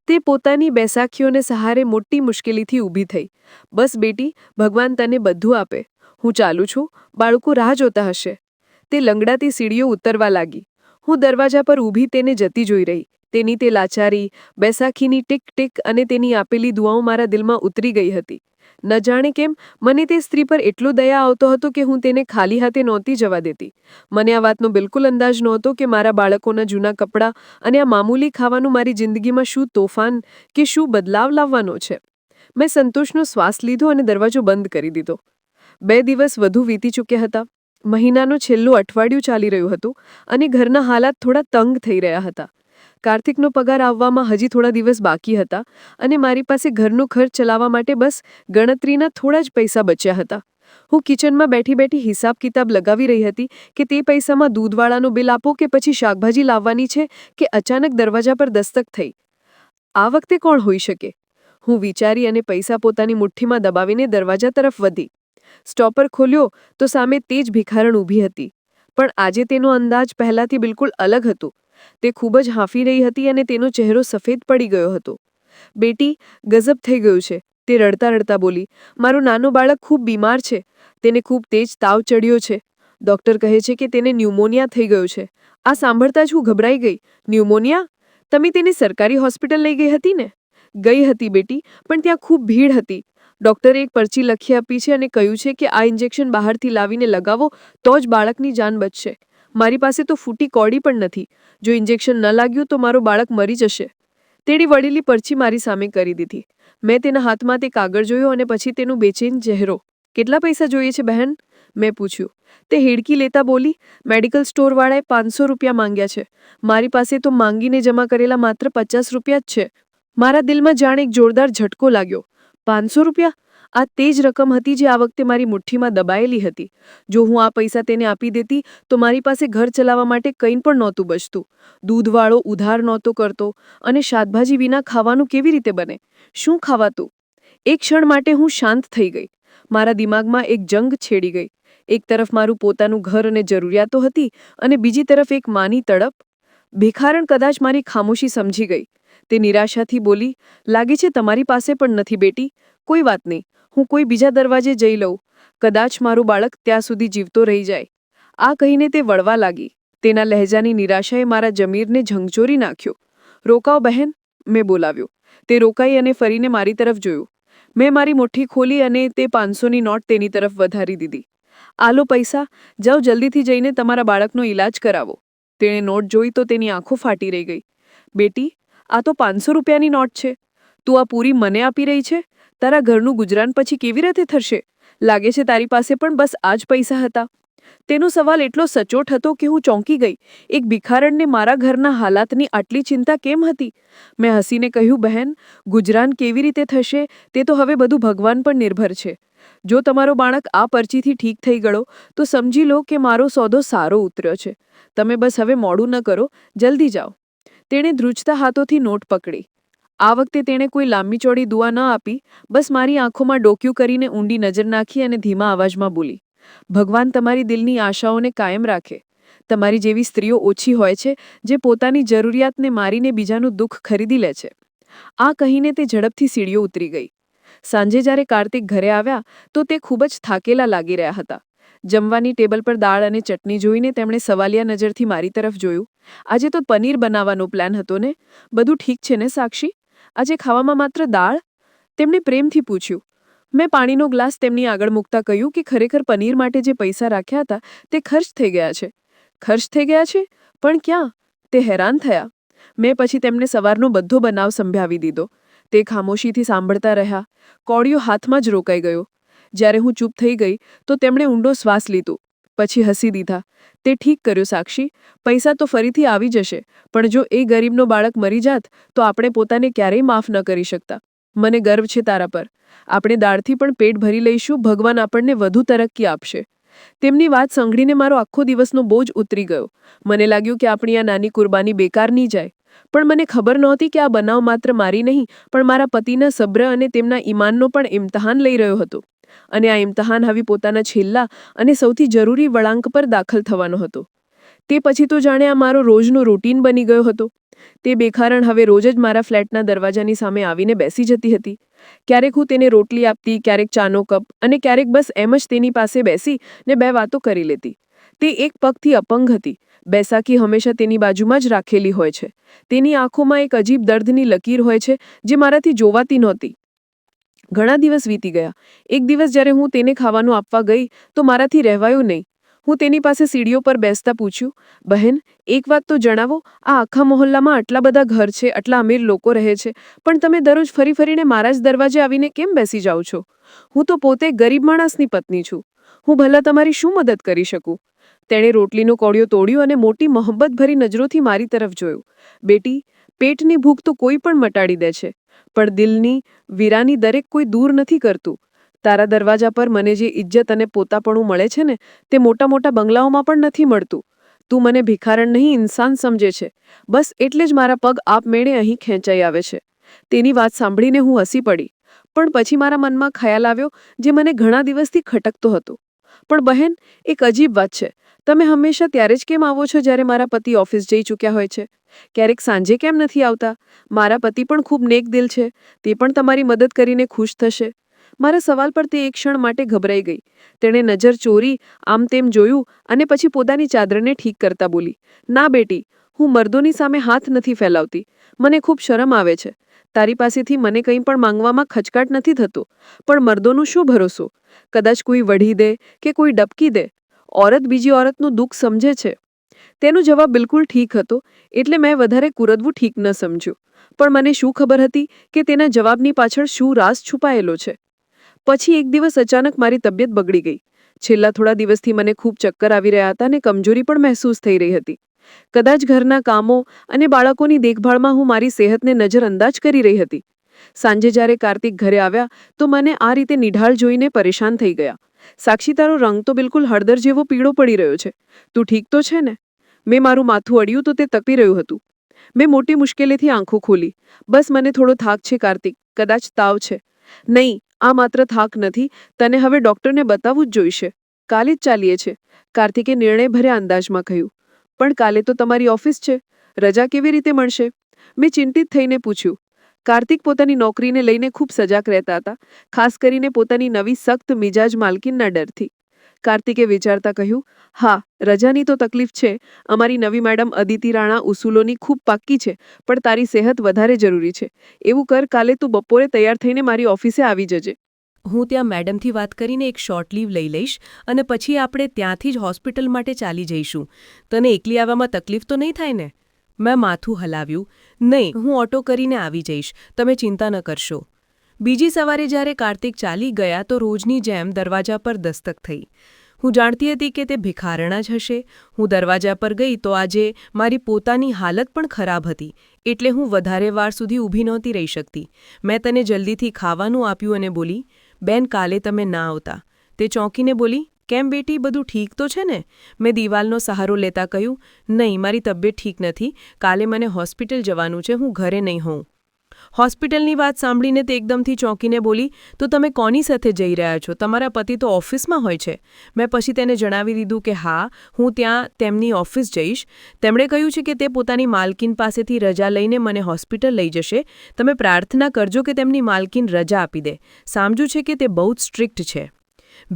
તે પોતાની બેસાખીઓને સહારે મોટી મુશ્કેલીથી ઊભી થઈ. બસ બેટી, ભગવાન તને બધું આપે. હું ચાલું છું, બાળકો રાહ જોતા હશે. તે લંગડાતી સીડીઓ ઉતરવા લાગી. હું દરવાજા પર ઊભી તેને જતી જોઈ રહી. તેની તે લાચારી, બેસાખીની ટીક ટીક અને તેની આપેલી દુઆઓ મારા દિલમાં ઉતરી ગઈ હતી. ન જાણે કેમ મને તે સ્ત્રી પર એટલો દયા આવતો હતો કે હું તેને ખાલી હાથે નહોતી જવા દેતી. મને આ વાતનો બિલકુલ અંદાજ નહોતો કે મારા બાળકોના જૂના કપડાં અને આ મામૂલી ખાવાનું મારી જિંદગીમાં શું તોફાન કે શું બદલાવ લાવવાનો છે. મેં સંતોષનો શ્વાસ લીધો અને દરવાજો બંધ કરી દીધો. 2 દિવસ વધુ વીતી ચૂક્યા હતા. મહિનાનું છેલ્લું અઠવાડિયું ચાલી રહ્યું હતું અને ઘરના હાલાત થોડા તંગ થઈ રહ્યા હતા. કાર્તિકનો પગાર આવવામાં હજી થોડા દિવસ બાકી હતા અને મારી પાસે ઘરનો ખર્ચ ચલાવવા માટે બસ ગણતરીના થોડા જ પૈસા બચ્યા હતા. હું કિચનમાં બેઠી બેઠી હિસાબ કિતાબ લગાવી રહી હતી કે તે પૈસામાં દૂધવાળાનું બિલ આપો કે પછી શાકભાજી લાવવાની છે કે અચાનક દરવાજા પર દસ્તક થઈ. આ વખતે કોણ હોઈ શકે? હું વિચારી અને પૈસા પોતાની મુઠ્ઠીમાં દબાવીને દરવાજા તરફ વધી. સ્ટોપર ખોલ્યો તો સામે તે જ ભિખારણ ઊભી હતી. પણ આજે તેનો અંદાજ પહેલાંથી બિલકુલ અલગ હતો. તે ખૂબ જ હાંફી રહી હતી અને તેનો ચહેરો સફેદ પડી ગયો હતો. બેટી, ગજબ થઈ ગયું છે, તે રડતા રડતા બોલી. મારું નાનું બાળક ખૂબ બીમાર છે. તેને ખૂબ તેજ તાવ ચડ્યો છે. ડૉક્ટર કહે છે કે તેને ન્યુમોનિયા થઈ ગયો છે. આ સાંભળતા જ હું ગભરાઈ ગઈ. ન્યુમોનિયા? તમે તેને સરકારી હોસ્પિટલ લઈ ગઈ હતી ને? ગઈ હતી બેટી, પણ ત્યાં ખૂબ ભીડ હતી. ડૉક્ટરે એક પરચી લખી આપી છે અને કહ્યું છે કે આ ઇન્જેક્શન બહારથી લાવીને લગાવો તો જ બાળકની જાન બચશે. મારી પાસે તો ફૂટી કોડી પણ નથી. જો ઇન્જેક્શન ન લાગ્યું તો મારું બાળક મરી જશે. તેની વળેલી પરચી મારી સામે કરી દીધી. મેં તેના હાથમાં તે કાગળ જોયો અને પછી તેનું બેચેન ચહેરો. કેટલા પૈસા જોઈએ છે બહેન? મેં પૂછ્યું. તે હેડકી લેતા બોલી, મેડિકલ સ્ટોરવાળાએ 500 રૂપિયા માંગ્યા છે. મારી પાસે તો માંગીને જમા કરેલા માત્ર 50 રૂપિયા જ છે. મારા દિલમાં જાણે એક જોરદાર ઝટકો લાગ્યો. 500 રૂપિયા? આ તે જ રકમ હતી જે આ વખતે મારી મુઠ્ઠીમાં દબાયેલી હતી. જો હું આ પૈસા તેને આપી દેતી તો મારી પાસે ઘર ચલાવવા માટે કંઈ પણ નહોતું બચતું. દૂધવાળો ઉધાર નહોતો કરતો અને શાકભાજી વિના ખાવાનું કેવી રીતે બને? શું ખાવાતું? એક ક્ષણ માટે હું શાંત થઈ ગઈ. મારા દિમાગમાં એક જંગ છેડી ગઈ. એક તરફ મારું પોતાનું ઘર અને જરૂરિયાતો હતી અને બીજી તરફ એક માની તડપ. ભિખારણ કદાચ મારી ખામોશી સમજી ગઈ. તે નિરાશાથી બોલી, લાગે છે તમારી પાસે પણ નથી બેટી. કોઈ વાત નહીં, હું કોઈ બીજા દરવાજે જઈ લઉં. કદાચ મારું બાળક ત્યાં સુધી જીવતો રહી જાય. આ કહીને તે વળવા લાગી. તેના લહેજાની નિરાશાએ મારા જમીરને ઝંખોરી નાખ્યો. રોકાઓ બહેન, મેં બોલાવ્યો. તે રોકાઈ અને ફરીને મારી તરફ જોયું. મેં મારી મુઠ્ઠી ખોલી અને તે 500ની નોટ તેની તરફ વધારી દીધી. આલો પૈસા, જાઓ જલ્દીથી જઈને તમારા બાળકનો ઈલાજ કરાવો. તેણે નોટ જોઈ તો તેની આંખો ફાટી રહી ગઈ. બેટી, આ તો 500 રૂપિયાની નોટ છે. તું આ પૂરી મને આપી રહી છે? તારા ઘરનું ગુજરાન પછી કેવી રીતે થશે? લાગે છે તારી પાસે પણ બસ આ જ પૈસા હતા. તેનો સવાલ એટલો સચોટ હતો કે હું ચોંકી ગઈ. એક ભિખારણને મારા ઘરના હાલાતની આટલી ચિંતા કેમ હતી? મેં હસીને કહ્યું, બહેન, ગુજરાન કેવી રીતે થશે તે તો હવે બધું ભગવાન પર નિર્ભર છે. જો તમારો બાળક આ પરચીથી ઠીક થઈ ગયો તો સમજી લો કે મારો સોદો સારો ઉતર્યો છે. તમે બસ હવે મોડું ન કરો, જલ્દી જાઓ. તેણે ધ્રુજતા હાથોથી નોટ પકડી. આ વખતે તેણે કોઈ લાંબી ચોડી દુઆ ન આપી, બસ મારી આંખોમાં ડોક્યું કરીને ઊંડી નજર નાખી અને ધીમા અવાજમાં બોલી, ભગવાન તમારી દિલની આશાઓને કાયમ રાખે. તમારી જેવી સ્ત્રીઓ ઓછી હોય છે જે પોતાની જરૂરિયાતને મારીને બીજાનું દુઃખ ખરીદી લે છે. આ કહીને તે ઝડપથી સીડીઓ ઉતરી ગઈ. સાંજે જ્યારે કાર્તિક ઘરે આવ્યા તો તે ખૂબ જ થાકેલા લાગી રહ્યા હતા. જમવાની ટેબલ પર દાળ અને ચટણી જોઈને તેમણે સવાલિયા નજરથી મારી તરફ જોયું. આજે તો પનીર બનાવવાનો પ્લાન હતો ને? બધું ઠીક છે ને સાક્ષી? આજે ખાવામાં માત્ર દાળ? તેમણે પ્રેમથી પૂછ્યું. મેં પાણીનો ગ્લાસ તેમની આગળ મૂકતા કહ્યું કે ખરેખર પનીર માટે જે પૈસા રાખ્યા હતા તે ખર્ચ થઈ ગયા છે. ખર્ચ થઈ ગયા છે? પણ ક્યાં? તે હેરાન થયા. મેં પછી તેમને સવારનો બધો બનાવ સંભળાવી દીધો. તે ખામોશીથી સાંભળતા રહ્યા. કોળિયો હાથમાં જ રોકાઈ ગયો. જ્યારે હું ચૂપ થઈ ગઈ તો તેમણે ઊંડો શ્વાસ લીધો. પછી હસી દીધા. તે ઠીક કર્યું સાક્ષી, પૈસા તો ફરીથી આવી જશે, પણ જો એ ગરીબનો બાળક મરી જાત તો આપણે પોતાને ક્યારેય માફ ન કરી શકતા. મને ગર્વ છે તારા પર. આપણે દાળથી પણ પેટ ભરી લઈશું, ભગવાન આપણને વધુ તરક્કી આપશે. તેમની વાત સાંભળીને મારો આખો દિવસનો બોજ ઉતરી ગયો. મને લાગ્યું કે આપણી આ નાની કુરબાની બેકાર નહીં જાય. પણ મને ખબર નહોતી કે આ બનાવ માત્ર મારી નહીં પણ મારા પતિના સબ્ર અને તેમના ઈમાનનો પણ ઇમ્તહાન લઈ રહ્યો હતો. અને આ ઇમ્તહાન હવે પોતાના છેલ્લા અને સૌથી જરૂરી વળાંક પર દાખલ થવાનો હતો. તે પછી તો જાણે આ મારો રોજનો રૂટીન બની ગયો હતો. તે બેખારણ હવે રોજ જ મારા ફ્લેટના દરવાજાની સામે આવીને બેસી જતી હતી. ક્યારેક હું તેને રોટલી આપતી, ક્યારેક ચાનો કપ, અને ક્યારેક બસ એમ જ તેની પાસે બેસી ને બે વાતો કરી લેતી. તે એક પગથી અપંગ હતી. બેસાકી હંમેશા તેની બાજુમાં જ રાખેલી હોય છે. તેની આંખોમાં એક અજીબ દર્દની લકીર હોય છે જે મારાથી જોવાતી નહોતી. ઘણા દિવસ વીતી ગયા. એક દિવસ જ્યારે હું તેને ખાવાનું આપવા ગઈ તો મારાથી રહેવાયું નહીં. હું તેની પાસે સીડીઓ પર બેસતા પૂછ્યું, બહેન, એક વાત તો જણાવો, આ આખા મોહલ્લામાં આટલા બધા ઘર છે, આટલા અમીર લોકો રહે છે, પણ તમે દરરોજ ફરી ફરીને મારા જ દરવાજે આવીને કેમ બેસી જાઓ છો? હું તો પોતે ગરીબ માણસની પત્ની છું. હું ભલા તમારી શું મદદ કરી શકું? તેણે રોટલીનો કોળિયો તોડ્યો અને મોટી મોહબ્બતભરી નજરોથી મારી તરફ જોયું. બેટી, પેટની ભૂખ તો કોઈ પણ મટાડી દે છે, પણ દિલની, વીરાની દરેક કોઈ દૂર નથી કરતું. તારા દરવાજા પર મને જે ઇજ્જત અને પોતાપણું મળે છે ને તે મોટા મોટા બંગલાઓમાં પણ નથી મળતું. તું મને ભિખારણ નહીં, ઇન્સાન સમજે છે. બસ એટલે જ મારા પગ આપમેળે અહીં ખેંચાઈ આવે છે. તેની વાત સાંભળીને હું હસી પડી. પણ પછી મારા મનમાં ખ્યાલ આવ્યો જે મને ઘણા દિવસથી ખટકતો હતો. પણ બહેન, એક અજીબ વાત છે. તમે હંમેશા ત્યારે જ કેમ આવો છો જ્યારે મારા પતિ ઓફિસ જઈ ચૂક્યા હોય છે? ક્યારેક સાંજે કેમ નથી આવતા? મારા પતિ પણ ખૂબ નેક દિલ છે. તે પણ તમારી મદદ કરીને ખુશ થશે. મારા સવાલ પર તે એક ક્ષણ માટે ગભરાઈ ગઈ. તેણે નજર ચોરી આમ તેમ જોયું અને પછી પોતાની ચાદરને ઠીક કરતા બોલી, ના બેટી, હું મર્દોની સામે હાથ નથી ફેલાવતી. મને ખૂબ શરમ આવે છે. તારી પાસેથી મને કંઈ પણ માંગવામાં ખચકાટ નથી થતો. પણ મર્દોનું શું ભરોસો? કદાચ કોઈ વઢી દે કે કોઈ ડબકી દે. ઓરત બીજી ઓરતનું દુઃખ સમજે છે. તેનો જવાબ બિલકુલ ઠીક હતો, એટલે મેં વધારે કુરદવું ઠીક ન સમજ્યું. પણ મને શું ખબર હતી કે તેના જવાબની પાછળ શું રાઝ છુપાયેલો છે. પછી એક દિવસ અચાનક મારી તબિયત બગડી ગઈ. છેલ્લા થોડા દિવસથી મને ખૂબ ચક્કર આવી રહ્યા હતા અને કમજોરી પણ મહેસૂસ થઈ રહી હતી. કદાચ ઘરના કામો અને બાળકોની દેખભાળમાં હું મારી સેહતને નજરઅંદાજ કરી રહી હતી. સાંજે જ્યારે કાર્તિક ઘરે આવ્યા તો મને આ રીતે નિઢાળ જોઈને પરેશાન થઈ ગયા. સાક્ષી, તારો રંગ તો બિલકુલ હળદર જેવો પીળો પડી રહ્યો છે. તું ઠીક તો છે ને? મેં મારું માથું અડ્યું તો તે તપી રહ્યું હતું. મેં મોટી મુશ્કેલીથી આંખો ખોલી. બસ મને થોડો થાક છે કાર્તિક, કદાચ તાવ છે. નહીં, આ માત્ર થાક નથી. તને હવે ડોક્ટરને બતાવવું જ જોઈશે. કાલે જ ચાલીએ છે, કાર્તિકે નિર્ણયભર્યા અંદાજમાં કહ્યું. પણ કાલે તો તમારી ઓફિસ છે. રજા કેવી રીતે મળશે? મેં ચિંતિત થઈને પૂછ્યું. કાર્તિક પોતાની નોકરીને લઈને ખૂબ સજાગ રહેતા હતા, ખાસ કરીને પોતાની નવી સખ્ત મિજાજ માલકીનના ડરથી. કાર્તિકે વિચારતા કહ્યું, હા, રજાની તો તકલીફ છે. અમારી નવી મેડમ અદિતિ રાણા ઉસૂલોની ખૂબ પાક્કી છે, પણ તારી સેહત વધારે જરૂરી છે. એવું કર, કાલે તું બપોરે તૈયાર થઈને મારી ઓફિસે આવી જજે. હું ત્યાં મેડમથી વાત કરીને એક શોર્ટ લીવ લઈ લઈશ અને પછી આપણે ત્યાંથી જ હોસ્પિટલ માટે ચાલી જઈશું. તને એકલી આવવામાં તકલીફ તો નહીં થાય ને? મેં માથું હલાવ્યું. નહીં, હું ઓટો કરીને આવી જઈશ. તમે ચિંતા ન કરશો. બીજી સવારે જ્યારે કાર્તિક ચાલી ગયા તો રોજની જેમ દરવાજા પર દસ્તક થઈ. હું જાણતી હતી કે તે ભિખારણા જ હશે. હું દરવાજા પર ગઈ તો આજે મારી પોતાની હાલત પણ ખરાબ હતી, એટલે હું વધારે વાર સુધી ઊભી નહોતી રહી શકતી. મેં તને જલ્દીથી ખાવાનું આપ્યું અને બોલી, બેન, કાલે તમે ના આવતા. તે ચોંકીને બોલી, કેમ બેટી, બધું ઠીક તો છે ને? મેં દિવાલનો સહારો લેતા કહ્યું, નહીં, મારી તબિયત ઠીક નથી. કાલે મને હોસ્પિટલ જવાનું છે, હું ઘરે નહીં હોઉં. હોસ્પિટલની વાત સાંભળીને તે એકદમથી ચોંકીને બોલી, તો તમે કોની સાથે જઈ રહ્યા છો? તમારા પતિ તો ઓફિસમાં હોય છે. મેં પછી તેને જણાવી દીધું કે હા, હું ત્યાં તેમની ઓફિસ જઈશ. તેમણે કહ્યું છે કે તે પોતાની માલકીન પાસેથી રજા લઈને મને હોસ્પિટલ લઈ જશે. તમે પ્રાર્થના કરજો કે તેમની માલકીન રજા આપી દે. સાંભળ્યું છે કે તે બહુ જ સ્ટ્રિક્ટ છે.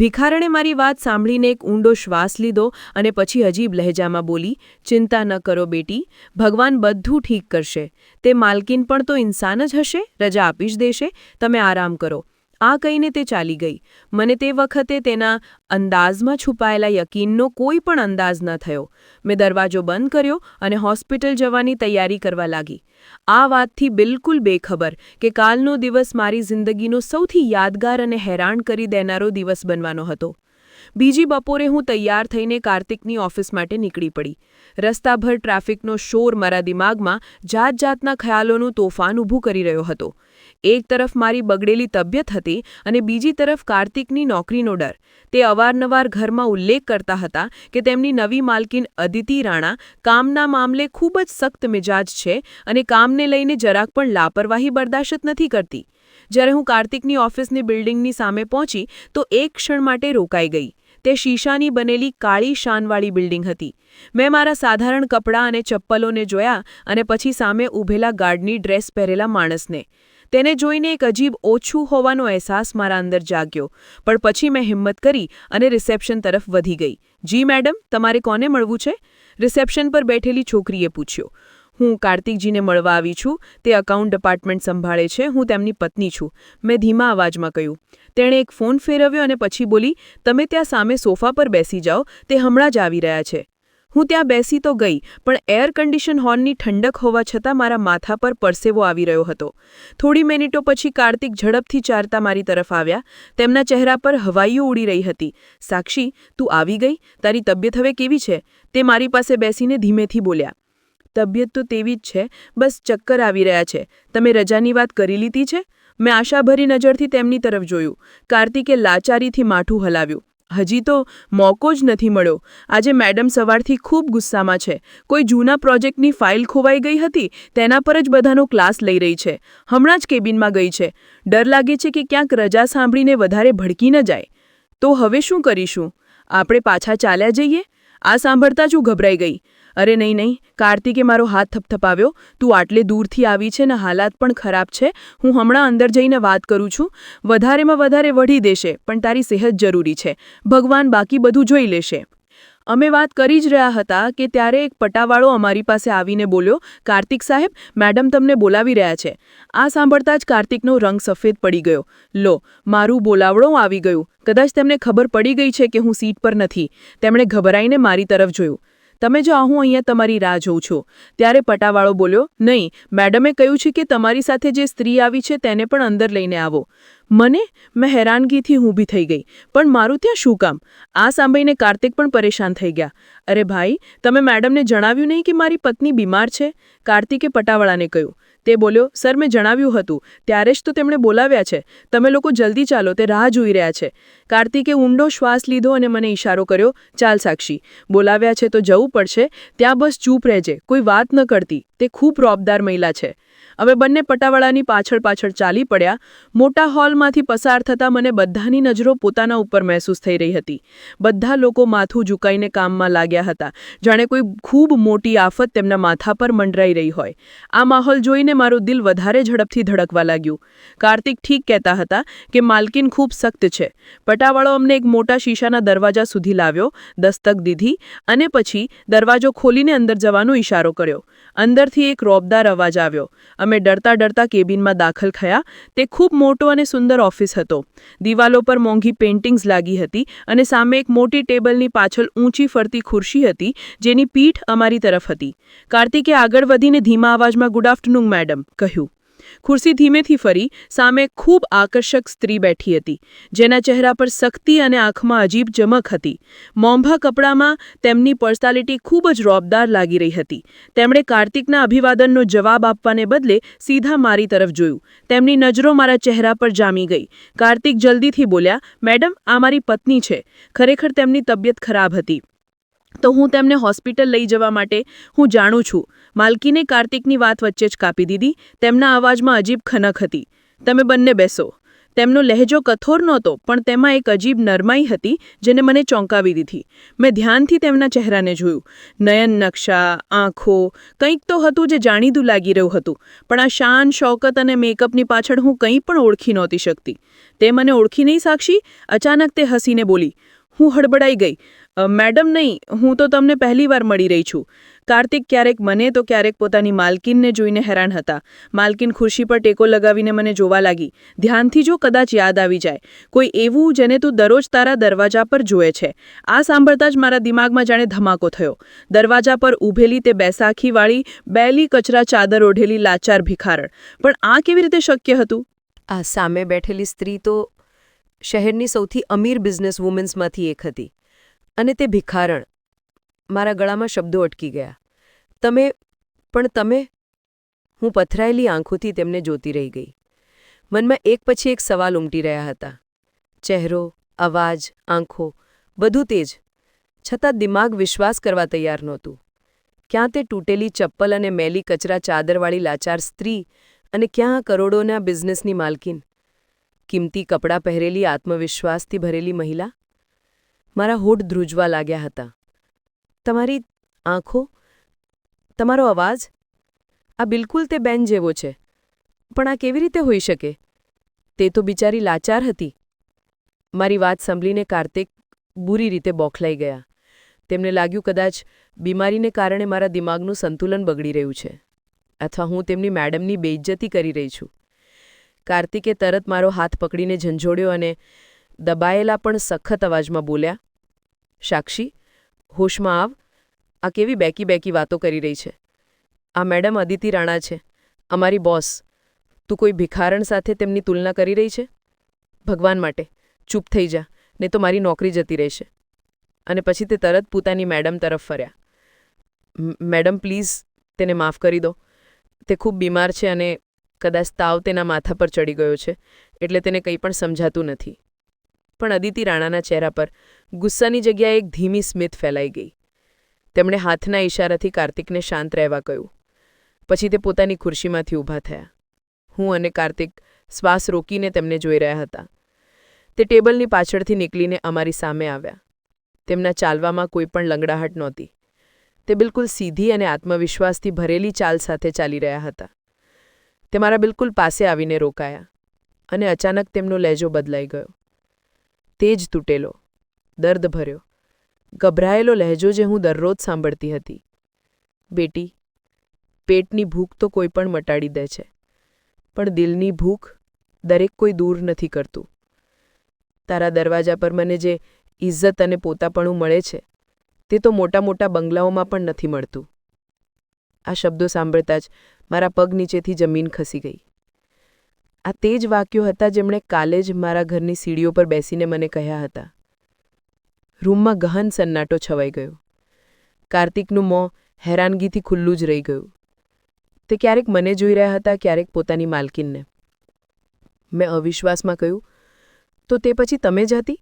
ભિખારણે મારી વાત સાંભળીને એક ઊંડો શ્વાસ લીધો અને પછી અજીબ લહેજામાં બોલી, ચિંતા ન કરો બેટી, ભગવાન બધું ઠીક કરશે. તે માલકીન પણ તો ઇન્સાન જ હશે, રજા આપી જ દેશે. તમે આરામ કરો. આ કહીને તે ચાલી ગઈ. મને તે વખતે તેના અંદાજમાં છુપાયેલા યકીનનો કોઈ પણ અંદાજ ન થયો. મેં દરવાજો બંધ કર્યો અને હોસ્પિટલ જવાની તૈયારી કરવા લાગી. આ વાતથી બિલકુલ બેખબર કે કાલનો દિવસ મારી જિંદગીનો સૌથી યાદગાર અને હેરાન કરી દેનારો દિવસ બનવાનો હતો. બીજી બપોરે હું તૈયાર થઈને કાર્તિકની ઓફિસ માટે નીકળી પડી. રસ્તાભર ટ્રાફિકનો શોર મારા દિમાગમાં જાતજાતના ખ્યાલોનું તોફાન ઊભું કરી રહ્યો હતો. એક તરફ મારી બગડેલી તબિયત હતી અને બીજી તરફ કાર્તિકની નોકરીનો ડર. તે અવારનવાર ઘરમાં ઉલ્લેખ કરતા હતા કે તેમની નવી માલકીન અદિતિ રાણા કામના મામલે ખૂબ જ સખ્ત મિજાજ છે અને કામને લઈને જરાક પણ લાપરવાહી બરદાશત નથી કરતી. જ્યારે હું કાર્તિકની ઓફિસની બિલ્ડિંગની સામે પહોંચી તો એક ક્ષણ માટે રોકાઈ ગઈ. તે શીશાની બનેલી કાળી શાનવાળી બિલ્ડિંગ હતી. મેં મારા સાધારણ કપડાં અને ચપ્પલોને જોયા અને પછી સામે ઊભેલા ગાર્ડની ડ્રેસ પહેરેલા માણસને. તેને જોઈને એક અજીબ ઓછું હોવાનો અહેસાસ મારા અંદર જાગ્યો, પણ પછી મેં હિંમત કરી અને રિસેપ્શન તરફ વધી ગઈ. જી મેડમ, તમારે કોને મળવું છે? રિસેપ્શન પર બેઠેલી છોકરીએ પૂછ્યું. હું કાર્તિકજીને મળવા આવી છું. તે અકાઉન્ટ ડિપાર્ટમેન્ટ સંભાળે છે. હું તેમની પત્ની છું, મેં ધીમા અવાજમાં કહ્યું. તેણે એક ફોન ફેરવ્યો અને પછી બોલી, તમે ત્યાં સામે સોફા પર બેસી જાઓ, તે હમણાં જ આવી રહ્યા છે. હું ત્યાં બેસી તો ગઈ, પણ એર કન્ડિશન હોર્નની ઠંડક હોવા છતાં મારા માથા પર પરસેવો આવી રહ્યો હતો. થોડી મિનિટો પછી કાર્તિક ઝડપથી ચાલતા મારી તરફ આવ્યા. તેમના ચહેરા પર હવાઈઓ ઉડી રહી હતી. સાક્ષી, તું આવી ગઈ? તારી તબિયત હવે કેવી છે? તે મારી પાસે બેસીને ધીમેથી બોલ્યા. તબિયત તો તેવી જ છે, બસ ચક્કર આવી રહ્યા છે. તમે રજાની વાત કરી લીધી છે? મેં આશાભરી નજરથી તેમની તરફ જોયું. કાર્તિકે લાચારીથી માથું હલાવ્યું. હજી તો મોકો જ નથી મળ્યો. આજે મેડમ સવારથી ખૂબ ગુસ્સામાં છે. કોઈ જૂના પ્રોજેક્ટની ફાઇલ ખોવાઈ ગઈ હતી, તેના પર જ બધાનો ક્લાસ લઈ રહી છે. હમણાં જ કેબિનમાં ગઈ છે. ડર લાગે છે કે ક્યાંક રજા સાંભળીને વધારે ભડકી ન જાય. તો હવે શું કરીશું? આપણે પાછા ચાલ્યા જઈએ? આ સાંભળતા જ હું ગભરાઈ ગઈ. અરે નહીં નહીં, કાર્તિકે મારો હાથ થપથપાવ્યો. તું આટલે દૂરથી આવી છે ને હાલાત પણ ખરાબ છે. હું હમણાં અંદર જઈને વાત કરું છું. વધારેમાં વધારે વઢી દેશે, પણ તારી સેહત જરૂરી છે. ભગવાન બાકી બધું જોઈ લેશે. અમે વાત કરી જ રહ્યા હતા કે ત્યારે એક પટાવાળો અમારી પાસે આવીને બોલ્યો, કાર્તિક સાહેબ, મેડમ તમને બોલાવી રહ્યા છે. આ સાંભળતા જ કાર્તિકનો રંગ સફેદ પડી ગયો. લો, મારું બોલાવડો આવી ગયું. કદાચ તેમને ખબર પડી ગઈ છે કે હું સીટ પર નથી. તેમણે ગભરાઈને મારી તરફ જોયું. તમે જો હું અહીંયા તમારી રાહ જોઉં છું. ત્યારે પટાવાળો બોલ્યો, નહીં, મેડમે કહ્યું છે કે તમારી સાથે જે સ્ત્રી આવી છે તેને પણ અંદર લઈને આવો. મને? મેં હેરાનગીથી ઊભી થઈ ગઈ. પણ મારું ત્યાં શું કામ? આ સાંભળીને કાર્તિક પણ પરેશાન થઈ ગયા. અરે ભાઈ, તમે મેડમને જણાવ્યું નહીં કે મારી પત્ની બીમાર છે? કાર્તિકે પટાવાળાને કહ્યું. તે બોલ્યો, સર, મેં જણાવ્યું હતું, ત્યારે જ તો તેમણે બોલાવ્યા છે. તમે લોકો જલ્દી ચાલો, તે રાહ જોઈ રહ્યા છે. કાર્તિકે ઊંડો શ્વાસ લીધો અને મને ઇશારો કર્યો. ચાલ સાક્ષી, બોલાવ્યા છે તો જવું પડશે. ત્યાં બસ ચૂપ રહેજે, કોઈ વાત ન કરતી. તે ખૂબ રોબદાર મહિલા છે. અમે બંને પટાવાળાની પાછળ પાછળ ચાલી પડ્યા. મોટા હોલમાંથી પસાર થતાં મને બધાની નજરો પોતાના ઉપર મહેસૂસ થઈ રહી હતી. બધા લોકો માથું ઝુકાઈને કામમાં લાગ્યા હતા, જાણે કોઈ ખૂબ મોટી આફત તેમના માથા પર મંડરાઈ રહી હોય. આ માહોલ જોઈને મારું દિલ વધારે ઝડપથી ધડકવા લાગ્યું. કાર્તિક ઠીક કહેતા હતા કે માલકીન ખૂબ સખ્ત છે. પટાવાળો અમને એક મોટા શીશાના દરવાજા સુધી લાવ્યો, દસ્તક દીધી અને પછી દરવાજો ખોલીને અંદર જવાનો ઇશારો કર્યો. અંદરથી એક રોબદાર અવાજ આવ્યો. અમે ડરતા ડરતા કેબિનમાં દાખલ થયા. તે ખૂબ મોટો અને સુંદર ઓફિસ હતો. દિવાલો પર મોંઘી પેઇન્ટિંગ્સ લાગી હતી અને સામે એક મોટી ટેબલની પાછળ ઊંચી ફરતી ખુરશી હતી, જેની પીઠ અમારી તરફ હતી. કાર્તિકે આગળ વધીને ધીમા અવાજમાં ગુડ આફ્ટરનૂન મેડમ કહ્યું. ખુરશી ધીમેથી ફરી સામે ખૂબ આકર્ષક સ્ત્રી બેઠી હતી, જેના ચહેરા પર સખ્તી અને આંખમાં અજીબ ચમક હતી. મોંઘા કપડામાં તેમની પર્સનાલિટી ખૂબ જ રોબદાર લાગી રહી હતી. તેમણે કાર્તિકના અભિવાદનનો જવાબ આપવાને બદલે સીધા મારી તરફ જોયું. તેમની નજરો મારા ચહેરા પર જામી ગઈ. કાર્તિક જલ્દીથી બોલ્યા, મેડમ, આ મારી પત્ની છે. ખરેખર તેમની તબિયત ખરાબ હતી, તો હું તેમને હોસ્પિટલ લઈ જવા માટે હું જાણું છું. માલકીને કાર્તિકની વાત વચ્ચે જ કાપી દીધી. તેમના અવાજમાં અજીબ ખનક હતી. તમે બંને બેસો. તેમનો લહેજો કઠોર નહોતો, પણ તેમાં એક અજીબ નરમાઈ હતી જેને મને ચોંકાવી દીધી. મેં ધ્યાનથી તેમના ચહેરાને જોયું. નયન નકશા, આંખો, કંઈક તો હતું જે જાણીતું લાગી રહ્યું હતું, પણ આ શાન, શૌકત અને મેકઅપની પાછળ હું કંઈ પણ ઓળખી નહોતી શકતી. તે મને ઓળખી નહીં, સાક્ષી? અચાનક તે હસીને બોલી. હું હડબડાઈ ગઈ. મેડમ નહીં, હું તો તમને પહેલીવાર મળી રહી છું. કાર્તિક ક્યારેક મને તો ક્યારેક પોતાની માલકીનને જોઈને હેરાન હતા. માલકીન ખુરશી પર ટેકો લગાવીને મને જોવા લાગી. ધ્યાનથી જો, કદાચ યાદ આવી જાય. કોઈ એવું જેને તું દરરોજ તારા દરવાજા પર જોએ છે. આ સાંભળતા જ મારા દિમાગમાં જાણે ધમાકો થયો. દરવાજા પર ઊભેલી તે બેસાખીવાળી, બેલી કચરા ચાદર ઓઢેલી લાચાર ભિખારણ. પણ આ કેવી રીતે શક્ય હતું? આ સામે બેઠેલી સ્ત્રી તો શહેરની સૌથી અમીર બિઝનેસ વુમન્સમાંથી એક હતી. અને તે ભિખારણ. મારા ગળામાં શબ્દો અટકી ગયા. તમે. હું પથરાયેલી આંખોથી તેમને જોતી રહી ગઈ. મનમાં એક પછી એક સવાલ ઉમટી રહ્યા હતા. ચહેરો, અવાજ, આંખો, બધું તે જ. છતાં દિમાગ વિશ્વાસ કરવા તૈયાર નહોતું. ક્યાં તે તૂટેલી ચપ્પલ અને મેલી કચરા ચાદરવાળી લાચાર સ્ત્રી, અને ક્યાં કરોડોના બિઝનેસની માલકીન? કિંમતી કપડાં પહેરેલી, આત્મવિશ્વાસથી ભરેલી મહિલા? મારા હોઠ ધ્રુજવા લાગ્યા હતા. તમારી આંખો, તમારો અવાજ, આ બિલકુલ તે બેન જેવો છે. પણ આ કેવી રીતે હોઈ શકે? તે તો બિચારી લાચાર હતી. મારી વાત સાંભળીને કાર્તિક બુરી રીતે બોખલાઈ ગયા. તેમને લાગ્યું કદાચ બીમારીને કારણે મારા દિમાગનું સંતુલન બગડી રહ્યું છે, અથવા હું તેમની મેડમની બેઇજ્જતી કરી રહી છું. કાર્તિકે તરત મારો હાથ પકડીને ઝંઝોડ્યો અને દબાયેલા પણ સખત અવાજમાં બોલ્યા, સાક્ષી, હોશમાં આવ. આ કેવી બેકી વાતો કરી રહી છે? આ મેડમ અદિતિ રાણા છે, અમારી બોસ. તું કોઈ ભિખારણ સાથે તેમની તુલના કરી રહી છે? ભગવાન માટે ચૂપ થઈ જા, નહીં તો મારી નોકરી જતી રહેશે. અને પછી તે તરત પોતાની મેડમ તરફ ફર્યા. મેડમ, પ્લીઝ તેને માફ કરી દો. તે ખૂબ બીમાર છે અને કદાચ તાવ તેના માથા પર ચડી ગયો છે, એટલે તેને કંઈ પણ સમજાતું નથી. પણ અદિતિ રાણાના ચહેરા પર ગુસ્સાની જગ્યાએ એક ધીમી સ્મિત ફેલાઈ ગઈ. તેમણે હાથના ઇશારાથી કાર્તિકને શાંત રહેવા કહ્યું. પછી તે પોતાની ખુરશીમાંથી ઊભા થયા. હું અને કાર્તિક શ્વાસ રોકીને તેમને જોઈ રહ્યા હતા. તે ટેબલની પાછળથી નીકળીને અમારી સામે આવ્યા. તેમના ચાલવામાં કોઈ પણ લંગડાહટ નહોતી. તે બિલકુલ સીધી અને આત્મવિશ્વાસથી ભરેલી ચાલ સાથે ચાલી રહ્યા હતા. તે મારા બિલકુલ પાસે આવીને રોકાયા, અને અચાનક તેમનો લહેજો બદલાઈ ગયો. તેજ તૂટેલો, દર્દભર્યો, ગભરાયેલો લહેજો જે હું દરરોજ સાંભળતી હતી. બેટી, પેટની ભૂખ તો કોઈ પણ મટાડી દે છે, પણ દિલની ભૂખ દરેક કોઈ દૂર નથી કરતું. તારા દરવાજા પર મને જે ઇજ્જત અને પોતાપણું મળે છે, તે તો મોટા મોટા બંગલાઓમાં પણ નથી મળતું. આ શબ્દો સાંભળતા જ મારા પગ નીચેથી જમીન ખસી ગઈ. આ તે જ વાક્યો હતા જેમણે કાલે જ મારા ઘરની સીડીઓ પર બેસીને મને કહ્યા હતા. રૂમમાં ગહન સન્નાટો છવાઈ ગયો. કાર્તિકનું મોં હેરાનગીથી ખુલ્લું જ રહી ગયું. તે ક્યારેક મને જોઈ રહ્યા હતા, ક્યારેક પોતાની માલકીનને. મેં અવિશ્વાસમાં કહ્યું, તો તે પછી તમે જ હતી?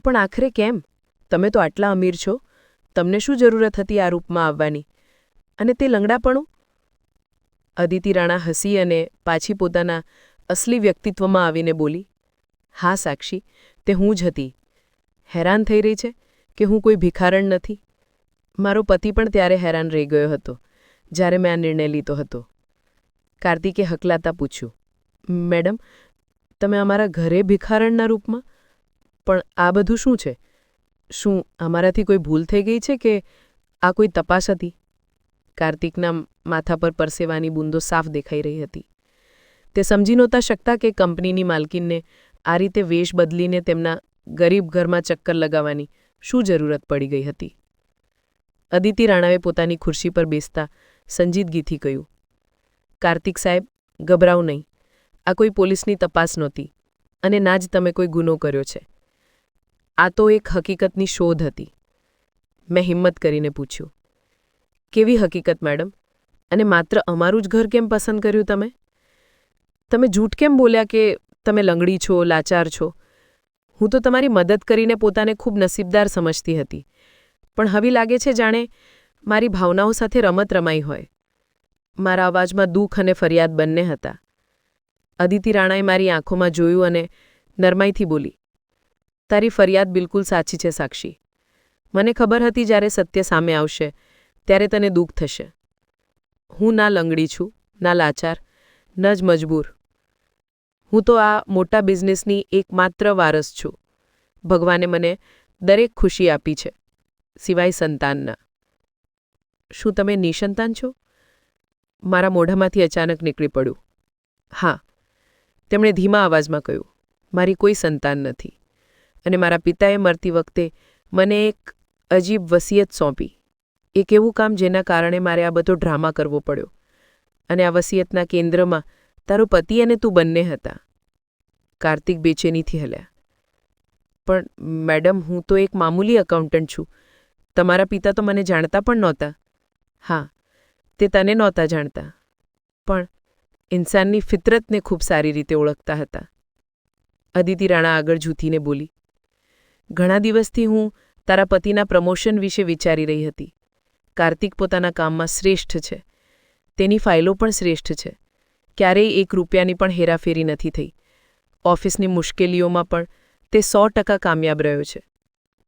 પણ આખરે કેમ? તમે તો આટલા અમીર છો, તમને શું જરૂરત હતી આ રૂપમાં આવવાની? અને તે લંગડાપણું? અદિતિ રાણા હસી અને પાછી પોતાના અસલી વ્યક્તિત્વમાં આવીને બોલી, હા સાક્ષી, તે હું જ હતી. હેરાન થઈ રહી છે કે હું કોઈ ભિખારણ નથી? મારો પતિ પણ ત્યારે હેરાન રહી ગયો હતો જ્યારે મેં આ નિર્ણય લીધો હતો. કાર્તિકે હકલાતા પૂછ્યું, મેડમ, તમે અમારા ઘરે ભિખારણના રૂપમાં? પણ આ બધું શું છે? શું અમારાથી કોઈ ભૂલ થઈ ગઈ છે કે આ કોઈ તપાસ હતી? કાર્તિકના માથા પર પરસેવાની બૂંદો સાફ દેખાઈ રહી હતી. તે સમજી નહોતા શકતા કે કંપનીની માલકીનને આ રીતે વેશ બદલીને તેમના ગરીબ ઘરમાં ચક્કર લગાવવાની શું જરૂરત પડી ગઈ હતી. અદિતિ રાણાએ પોતાની ખુરશી પર બેસતા સંજીદગીથી કહ્યું, કાર્તિક સાહેબ, ગભરાવ નહીં. આ કોઈ પોલીસની તપાસ નહોતી અને ના જ તમે કોઈ ગુનો કર્યો છે. આ તો એક હકીકતની શોધ હતી. મેં હિંમત કરીને પૂછ્યું, કેવી હકીકત મેડમ? અને માત્ર અમારું જ ઘર કેમ પસંદ કર્યું તમે? તમે જૂઠ કેમ બોલ્યા કે તમે લંગડી છો, લાચાર છો? હું તો તમારી મદદ કરીને પોતાને ખૂબ નસીબદાર સમજતી હતી, પણ હવે લાગે છે જાણે મારી ભાવનાઓ સાથે રમત રમાઈ હોય. મારા અવાજમાં દુઃખ અને ફરિયાદ બંને હતા. અદિતિ રાણાએ મારી આંખોમાં જોયું અને નરમાઈથી બોલી, તારી ફરિયાદ બિલકુલ સાચી છે સાક્ષી. મને ખબર હતી જ્યારે સત્ય સામે આવશે ત્યારે તને દુઃખ થશે. હું ના લંગડી છું, ના લાચાર, ન જ મજબૂર. હું તો આ મોટા બિઝનેસની એકમાત્ર વારસ છું. ભગવાને મને દરેક ખુશી આપી છે, સિવાય સંતાનના. શું તમે નિસંતાન છો? મારા મોઢામાંથી અચાનક નીકળી પડ્યું. હા. તેમણે ધીમા અવાજમાં કહ્યું, મારી કોઈ સંતાન નથી. અને મારા પિતાએ મરતી વખતે મને એક અજીબ વસિયત સોંપી. એક એવું કામ જેના કારણે મારે આ બધો ડ્રામા કરવો પડ્યો. અને આ વસિયતના કેન્દ્રમાં તારો પતિ અને તું બંને હતા. કાર્તિક બેચેનીથી હલ્યા. પણ મેડમ, હું તો એક મામૂલી એકાઉન્ટન્ટ છું. તમારા પિતા તો મને જાણતા પણ નહોતા. હા, તે તને નહોતા જાણતા, પણ ઇન્સાનની ફિતરતને ખૂબ સારી રીતે ઓળખતા હતા. અદિતિ રાણા આગળ ઝૂકીને બોલી, ઘણા દિવસથી હું તારા પતિના પ્રમોશન વિશે વિચારી રહી હતી. કાર્તિક પોતાના કામમાં શ્રેષ્ઠ છે. તેની ફાઇલો પણ શ્રેષ્ઠ છે. ક્યારેય 1 રૂપિયાની પણ હેરાફેરી નથી થઈ. ઓફિસની મુશ્કેલીઓમાં પણ તે 100% કામયાબ રહ્યો છે.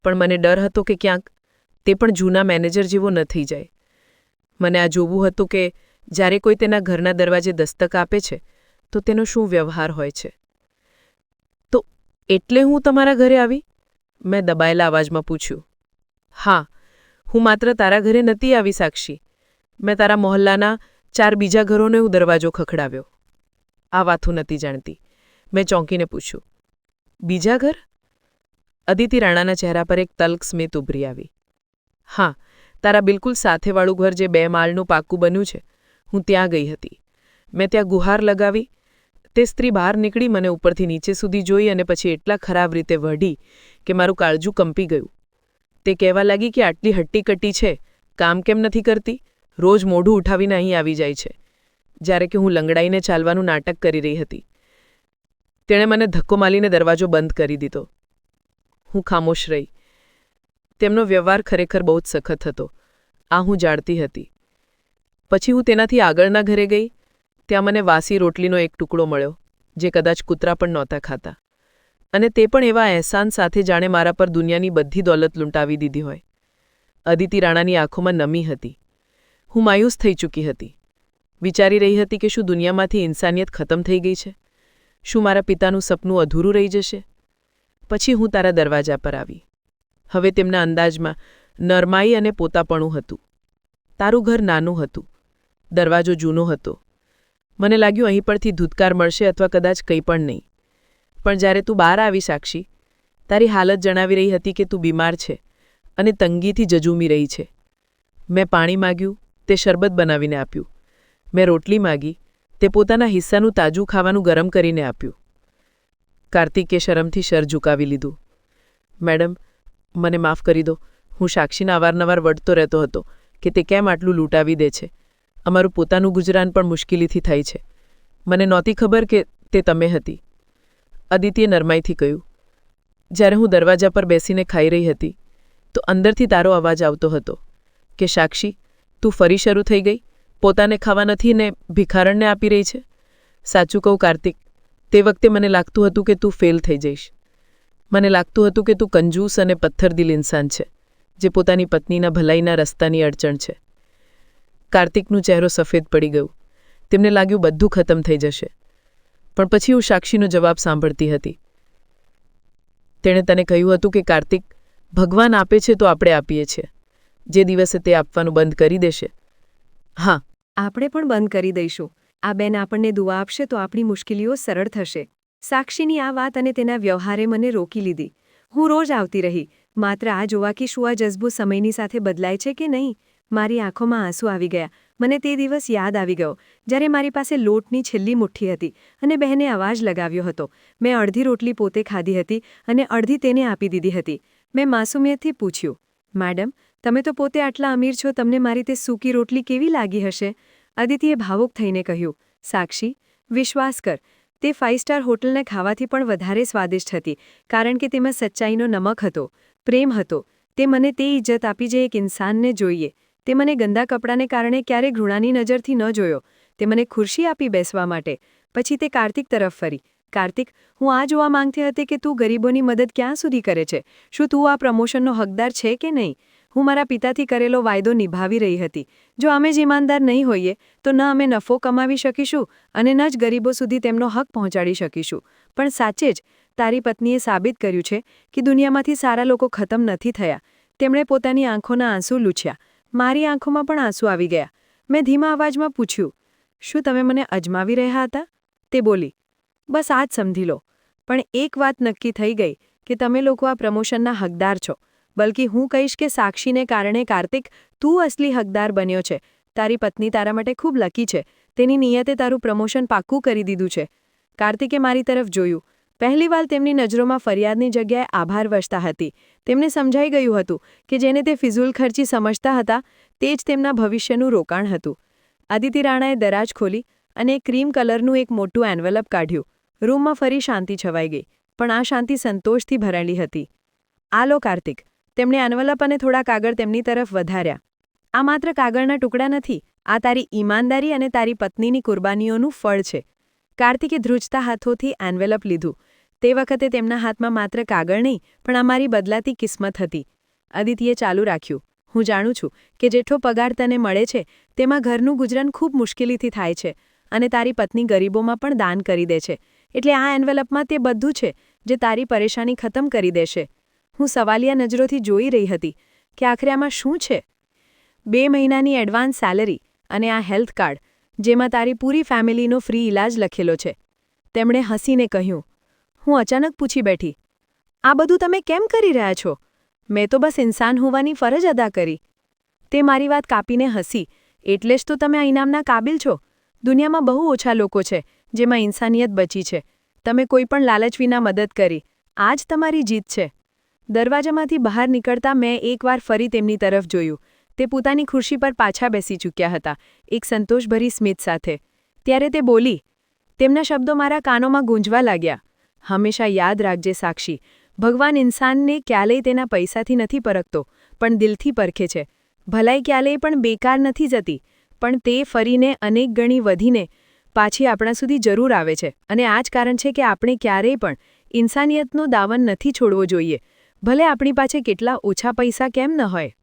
પણ મને ડર હતો કે ક્યાંક તે પણ જૂના મેનેજર જેવો ન થઈ જાય. મને આ જોવું હતું કે જ્યારે કોઈ તેના ઘરના દરવાજે દસ્તક આપે છે તો તેનો શું વ્યવહાર હોય છે. તો એટલે હું તમારા ઘરે આવી? મેં દબાયેલા અવાજમાં પૂછ્યું. હા, હું માત્ર તારા ઘરે નહોતી આવી સાક્ષી. મેં તારા મોહલ્લાના 4 બીજા ઘરોને હું દરવાજો ખખડાવ્યો. આ વાત હું નથી જાણતી. મેં ચોંકીને પૂછ્યું, બીજા ઘર? અદિતિ રાણાના ચહેરા પર એક તલ્ખ સ્મિત ઉભરી આવી. હા, તારા બિલકુલ સાથેવાળું ઘર જે 2 માળનું પાક્કું બન્યું છે, હું ત્યાં ગઈ હતી. મેં ત્યાં ગુહાર લગાવી. તે સ્ત્રી બહાર નીકળી, મને ઉપરથી નીચે સુધી જોઈ અને પછી એટલા ખરાબ રીતે વઢી કે મારું કાળજું કંપી ગયું. તે કહેવા લાગી કે આટલી હટ્ટીકટ્ટી છે, કામ કેમ નથી કરતી? રોજ મોઢું ઉઠાવીને અહીં આવી જાય છે. જ્યારે કે હું લંગડાઈને ચાલવાનું નાટક કરી રહી હતી. તેણે મને ધક્કો મારીને દરવાજો બંધ કરી દીધો. હું ખામોશ રહી. તેમનો વ્યવહાર ખરેખર બહુ જ સખત હતો. આ હું જાણતી હતી. પછી હું તેનાથી આગળના ઘરે ગઈ. ત્યાં મને વાસી રોટલીનો એક ટુકડો મળ્યો, જે કદાચ કૂતરા પણ નહોતા ખાતા. અને તે પણ એવા અહેસાન સાથે જાણે મારા પર દુનિયાની બધી દોલત લૂંટાવી દીધી હોય. અદિતિ રાણાની આંખોમાં નમી હતી. હું માયુસ થઈ ચૂકી હતી. વિચારી રહી હતી કે શું દુનિયામાંથી ઇન્સાનિયત ખતમ થઈ ગઈ છે? શું મારા પિતાનું સપનું અધૂરું રહી જશે? પછી હું તારા દરવાજા પર આવી. હવે તેમના અંદાજમાં નરમાઈ અને પોતાપણું હતું. તારું ઘર નાનું હતું. દરવાજો જૂનો હતો. મને લાગ્યું અહીં પરથી ધૂતકાર મળશે અથવા કદાચ કંઈ પણ નહીં. પણ જ્યારે તું બહાર આવી સાક્ષી, તારી હાલત જણાવી રહી હતી કે તું બીમાર છે અને તંગીથી જજુમી રહી છે. મેં પાણી માગ્યું, તે શરબત બનાવીને આપ્યું. મેં રોટલી માગી, તે પોતાના હિસ્સાનું તાજું ખાવાનું ગરમ કરીને આપ્યું. કાર્તિકે શરમથી શર ઝુકાવી લીધું. મેડમ, મને માફ કરી દો. હું સાક્ષીને અવારનવાર વઢતો રહેતો હતો કે તે કેમ આટલું લૂંટાવી દે છે. અમારું પોતાનું ગુજરાન પણ મુશ્કેલીથી થાય છે. મને નહોતી ખબર કે તે તમે હતી. અદિતિએ નરમાઈથી કહ્યું. જ્યારે હું દરવાજા પર બેસીને ખાઈ રહી હતી તો અંદરથી તારો અવાજ આવતો હતો કે સાક્ષી, તું ફરી શરૂ થઈ ગઈ? પોતાને ખાવા નથી ને ભિખારણને આપી રહી છે? સાચું કહું કાર્તિક, તે વખતે મને લાગતું હતું કે તું ફેલ થઈ જઈશ. મને લાગતું હતું કે તું કંજૂસ અને પથ્થરદિલ ઇન્સાન છે, જે પોતાની પત્નીના ભલાઈના રસ્તાની અડચણ છે. કાર્તિકનું ચહેરો સફેદ પડી ગયું. તેમને લાગ્યું બધું ખતમ થઈ જશે. પણ પછી હું સાક્ષીનો જવાબ સાંભળતી હતી. તેણે તને કહ્યું હતું કે કાર્તિક, ભગવાન આપે છે તો આપણે આપીએ છીએ. જે દિવસે તે આપવાનું બંધ કરી દેશે, હા, આપણે પણ બંધ કરી દઈશું. આ બેન આપણને દુઆ આપશે તો આપણી મુશ્કેલીઓ સરળ થશે. સાક્ષીની આ વાત અને તેના વ્યવહારે મને રોકી લીધી. હું રોજ આવતી રહી, માત્ર આ જોવા કે શું આ જઝ્બો સમયની સાથે બદલાય છે કે નહીં. મારી આંખોમાં આંસુ આવી ગયા. મને તે દિવસ યાદ આવી ગયો જ્યારે મારી પાસે લોટની છેલ્લી મુઠ્ઠી હતી અને બહેને અવાજ લગાવ્યો હતો. મેં અડધી રોટલી પોતે ખાધી હતી અને અડધી તેને આપી દીધી હતી. મેં માસુમિયતથી પૂછ્યું, મેડમ, તમે તો પોતે આટલા અમીર છો, તમને મારી તે સૂકી રોટલી કેવી લાગી હશે? અદિતિએ ભાવુક થઈને કહ્યું, સાક્ષી, વિશ્વાસ કર, તે 5 સ્ટાર હોટલને ખાવાથી પણ વધારે સ્વાદિષ્ટ હતી, કારણ કે તેમાં સચ્ચાઈનો નમક હતો, પ્રેમ હતો. તે મને તે ઇજ્જત આપી જે એક ઇન્સાનને જોઈએ. તે મને ગંદા કપડાને કારણે ક્યારેય ઘૃણાની નજરથી ન જોયો. તે મને ખુરશી આપી બેસવા માટે. પછી તે કાર્તિક તરફ ફરી. કાર્તિક, હું આ જોવા માંગતી હતી કે તું ગરીબોની મદદ ક્યાં સુધી કરે છે. શું તું આ પ્રમોશનનો હકદાર છે કે નહીં? હું મારા પિતાથી કરેલો વાયદો નિભાવી રહી હતી. જો અમે જ ઈમાનદાર નહીં હોઈએ તો ન અમે નફો કમાવી શકીશું અને ન જ ગરીબો સુધી તેમનો હક પહોંચાડી શકીશું. પણ સાચે જ તારી પત્નીએ સાબિત કર્યું છે કે દુનિયામાંથી સારા લોકો ખતમ નથી થયા. તેમણે પોતાની આંખોના આંસુ લૂછ્યા. મારી આંખોમાં પણ આંસુ આવી ગયા. મેં ધીમા અવાજમાં પૂછ્યું, શું તમે મને અજમાવી રહ્યા હતા? તે બોલી, બસ આ જ સમજી લો. પણ એક વાત નક્કી થઈ ગઈ કે તમે લોકો આ પ્રમોશનના હકદાર છો. બલકી હું કહીશ કે સાક્ષીને કારણે કાર્તિક, તું અસલી હકદાર બન્યો છે. તારી પત્ની તારા માટે ખૂબ લકી છે. તેની નિયતે તારું પ્રમોશન પાક્કું કરી દીધું છે. કાર્તિકે મારી તરફ જોયું. પહેલીવાર તેમની નજરોમાં ફરિયાદની જગ્યાએ આભાર વસતા હતી. તેમને સમજાઈ ગયું હતું કે જેને તે ફિઝૂલ ખર્ચી સમજતા હતા તે જ તેમના ભવિષ્યનું રોકાણ હતું. અદિતિ રાણાએ દરાજ ખોલી અને ક્રીમ કલરનું એક મોટું એન્વેલપ કાઢ્યું. રૂમમાં ફરી શાંતિ છવાઈ ગઈ, પણ આ શાંતિ સંતોષથી ભરેલી હતી. આ લો કાર્તિક. તેમણે એન્વેલપ અને થોડા કાગળ તેમની તરફ વધાર્યા. આ માત્ર કાગળના ટુકડા નથી, આ તારી ઈમાનદારી અને તારી પત્નીની કુરબાનીઓનું ફળ છે. કાર્તિકે ધ્રુજતા હાથોથી એન્વેલપ લીધું. તે વખતે તેમના હાથમાં માત્ર કાગળ નહીં પણ અમારી બદલાતી કિસ્મત હતી. અદિતિએ ચાલુ રાખ્યું, હું જાણું છું કે જેટલો પગાર તને મળે છે તેમાં ઘરનું ગુજરાન ખૂબ મુશ્કેલીથી થાય છે અને તારી પત્ની ગરીબોમાં પણ દાન કરી દે છે. એટલે આ એન્વેલપમાં તે બધું છે જે તારી પરેશાની ખતમ કરી દેશે. હું સવાલિયા નજરોથી જોઈ રહી હતી કે આખરે આમાં શું છે. 2 મહિનાની એડવાન્સ સેલરી અને આ હેલ્થ કાર્ડ જેમાં તારી પૂરી ફેમિલીનો ફ્રી ઇલાજ લખેલો છે. તેમણે હસીને કહ્યું. હું અચાનક પૂછી બેઠી, આ બધું તમે કેમ કરી રહ્યા છો? મેં તો બસ ઇન્સાન હોવાની ફરજ અદા કરી. તે મારી વાત કાપીને હસી. એટલે જ તો તમે આ ઇનામના કાબિલ છો. દુનિયામાં બહુ ઓછા લોકો છે જેમાં ઇન્સાનિયત બચી છે. તમે કોઈ પણ લાલચ વિના મદદ કરી. આ જ તમારી જીત છે. દરવાજામાંથી બહાર નીકળતા મેં એકવાર ફરી તેમની તરફ જોયું. તે પોતાની ખુરશી પર પાછા બેસી ચૂક્યા હતા, એક સંતોષભરી સ્મિત સાથે. ત્યારે તે બોલી. તેમના શબ્દો મારા કાનોમાં ગૂંજવા લાગ્યા. હંમેશા યાદ રાખજે સાક્ષી, ભગવાન ઇન્સાનને ક્યારેય તેના પૈસાથી નથી પરખતો, પણ દિલથી પરખે છે. ભલાઈ ક્યારેય પણ બેકાર નથી જતી, પણ તે ફરીને અનેક ગણી વધીને પાછી આપણા સુધી જરૂર આવે છે. અને આ જ કારણ છે કે આપણે ક્યારેય પણ ઇન્સાનિયતનો દામન નથી છોડવો જોઈએ, ભલે આપણી પાસે કેટલા ઓછા પૈસા કેમ ન હોય.